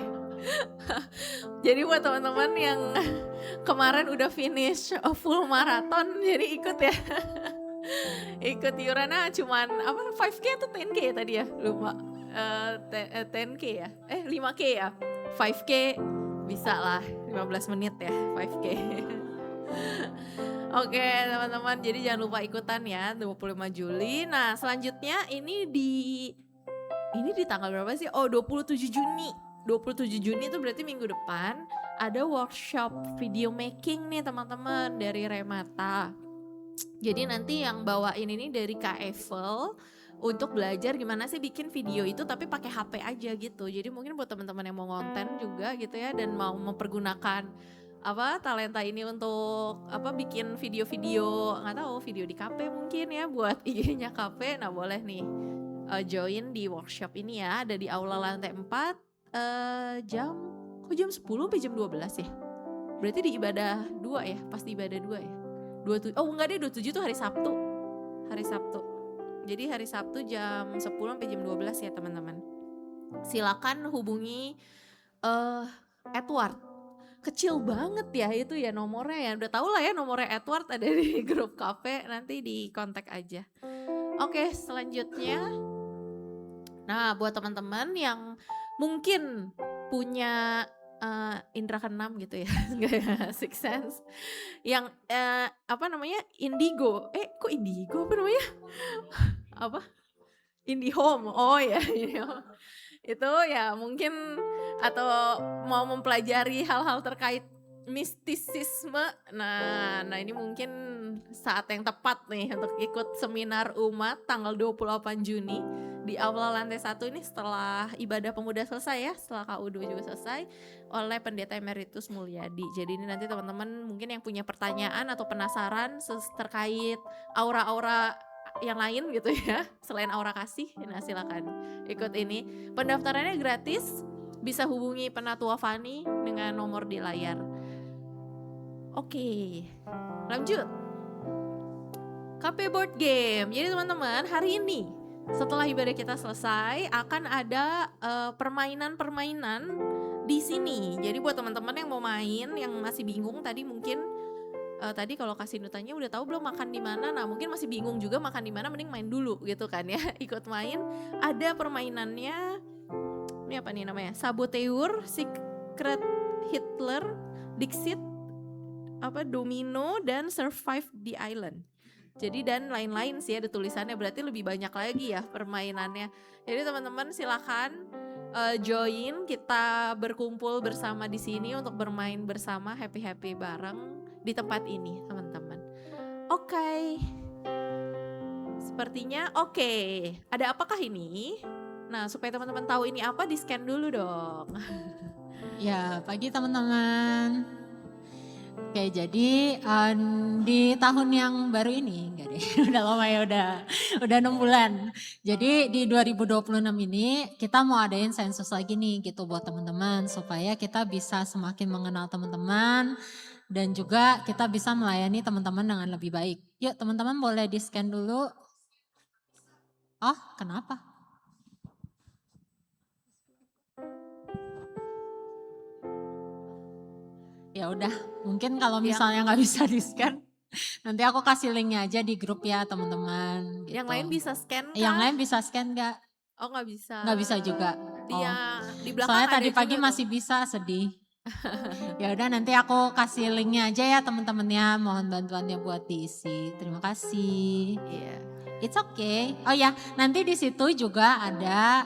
Jadi buat teman-teman yang kemarin udah finish full marathon, jadi ikut ya. Ikut Yurana cuman apa 5K atau 10K ya tadi ya? Lupa. 10K ya? 5K ya? 5K bisa lah 15 menit ya 5K. Oke teman-teman, jadi jangan lupa ikutan ya 25 Juli. Nah selanjutnya ini di tanggal berapa sih? Oh 27 Juni. 27 Juni itu berarti minggu depan ada workshop video making nih teman-teman dari Remata. Jadi nanti yang bawain ini dari Kak Evel untuk belajar gimana sih bikin video itu tapi pakai HP aja gitu. Jadi mungkin buat teman-teman yang mau konten juga gitu ya dan mau mempergunakan talenta ini untuk bikin video-video, nggak tahu video di KP mungkin ya buat IG-nya KP. Nah boleh nih join di workshop ini ya, ada di aula lantai 4 jam 10 sampai jam 12 ya. Berarti di ibadah 2 ya, pas di ibadah 2 ya. 27, oh enggak deh 27 tuh hari Sabtu. Hari Sabtu. Jadi hari Sabtu jam 10 sampai jam 12 ya teman-teman. Silakan hubungi Edward. Kecil banget ya itu ya nomornya ya. Udah tau lah ya nomornya Edward ada di grup KP, nanti di kontak aja. Oke, selanjutnya. Nah, buat teman-teman yang mungkin punya indra keenam gitu ya, sixth sense, yang indigo, kok indigo apa namanya? IndiHome, oh ya, itu ya mungkin atau mau mempelajari hal-hal terkait mistisisme. Nah ini mungkin saat yang tepat nih untuk ikut seminar umat tanggal 28 Juni di aula lantai 1 ini setelah ibadah pemuda selesai ya, setelah KU2 juga selesai oleh Pendeta Emeritus Mulyadi. Jadi ini nanti teman-teman mungkin yang punya pertanyaan atau penasaran terkait aura-aura yang lain gitu ya, selain aura kasih, nah silakan ikut ini. Pendaftarannya gratis, bisa hubungi Penatua Fani dengan nomor di layar. Oke, lanjut. KP Board Game. Jadi teman-teman hari ini setelah ibadah kita selesai akan ada permainan-permainan di sini. Jadi buat teman-teman yang mau main, yang masih bingung tadi mungkin tadi kalau kasih nutanya udah tahu belum makan di mana. Nah mungkin masih bingung juga makan di mana, mending main dulu gitu kan ya. Ikut main. Ada permainannya. Ini apa nih namanya? Saboteur, Secret Hitler, Dixit, Domino dan Survive the Island. Jadi dan lain-lain sih ada tulisannya, berarti lebih banyak lagi ya permainannya. Jadi teman-teman silakan join, kita berkumpul bersama di sini untuk bermain bersama, happy-happy bareng di tempat ini teman-teman. Oke. Sepertinya oke. Ada apakah ini? Nah supaya teman-teman tahu ini apa, di scan dulu dong. Ya, pagi teman-teman. Oke, jadi di tahun yang baru ini, enggak deh, udah lama ya, udah 6 bulan. Jadi di 2026 ini kita mau adain sensus lagi nih gitu buat teman-teman, supaya kita bisa semakin mengenal teman-teman dan juga kita bisa melayani teman-teman dengan lebih baik. Yuk teman-teman boleh di scan dulu. Oh, kenapa? Ya udah, mungkin kalau misalnya nggak bisa di scan, nanti aku kasih linknya aja di grup ya teman-teman. Gitu. Yang lain bisa scan kah? Yang lain bisa scan nggak? Oh nggak bisa. Nggak bisa juga. Dia di belakang. Soalnya ada tadi pagi juga masih bisa, sedih. Ya udah nanti aku kasih linknya aja ya teman-temannya. Mohon bantuannya buat diisi. Terima kasih. Iya. It's okay. Oh ya, nanti di situ juga ada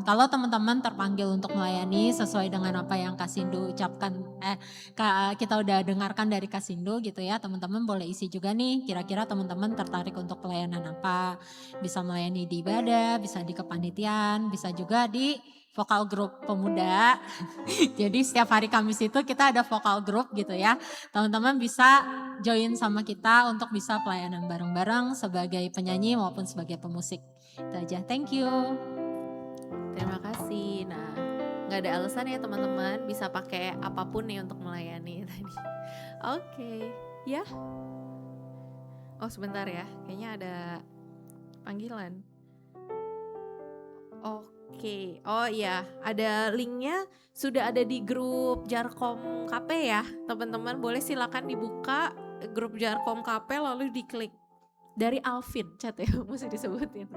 kalau teman-teman terpanggil untuk melayani sesuai dengan apa yang Kasindu ucapkan, kita udah dengarkan dari Kasindu gitu ya, teman-teman boleh isi juga nih. Kira-kira teman-teman tertarik untuk pelayanan apa? Bisa melayani di ibadah, bisa di kepanitiaan, bisa juga di vokal grup pemuda. Jadi setiap hari Kamis itu kita ada vokal grup gitu ya. Teman-teman bisa join sama kita untuk bisa pelayanan bareng-bareng sebagai penyanyi maupun sebagai pemusik. Itu aja, thank you. Terima kasih. Nah, nggak ada alasan ya teman-teman, bisa pakai apapun nih untuk melayani tadi. Oke, ya. Oh sebentar ya, kayaknya ada panggilan. Oke, oh iya, ada linknya sudah ada di grup Jarkom KP ya, teman-teman. Boleh silakan dibuka grup Jarkom KP lalu diklik. Dari Alvin chat ya, mesti disebutin.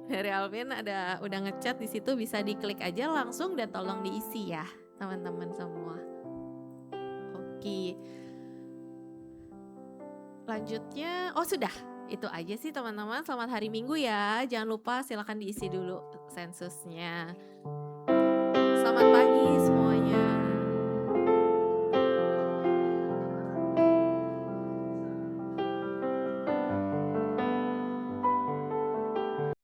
Dari Alvin ada udah ngechat di situ, bisa diklik aja langsung dan tolong diisi ya, teman-teman semua. Oke. Lanjutnya, oh sudah. Itu aja sih teman-teman, selamat hari Minggu ya. Jangan lupa silakan diisi dulu sensusnya. Selamat pagi.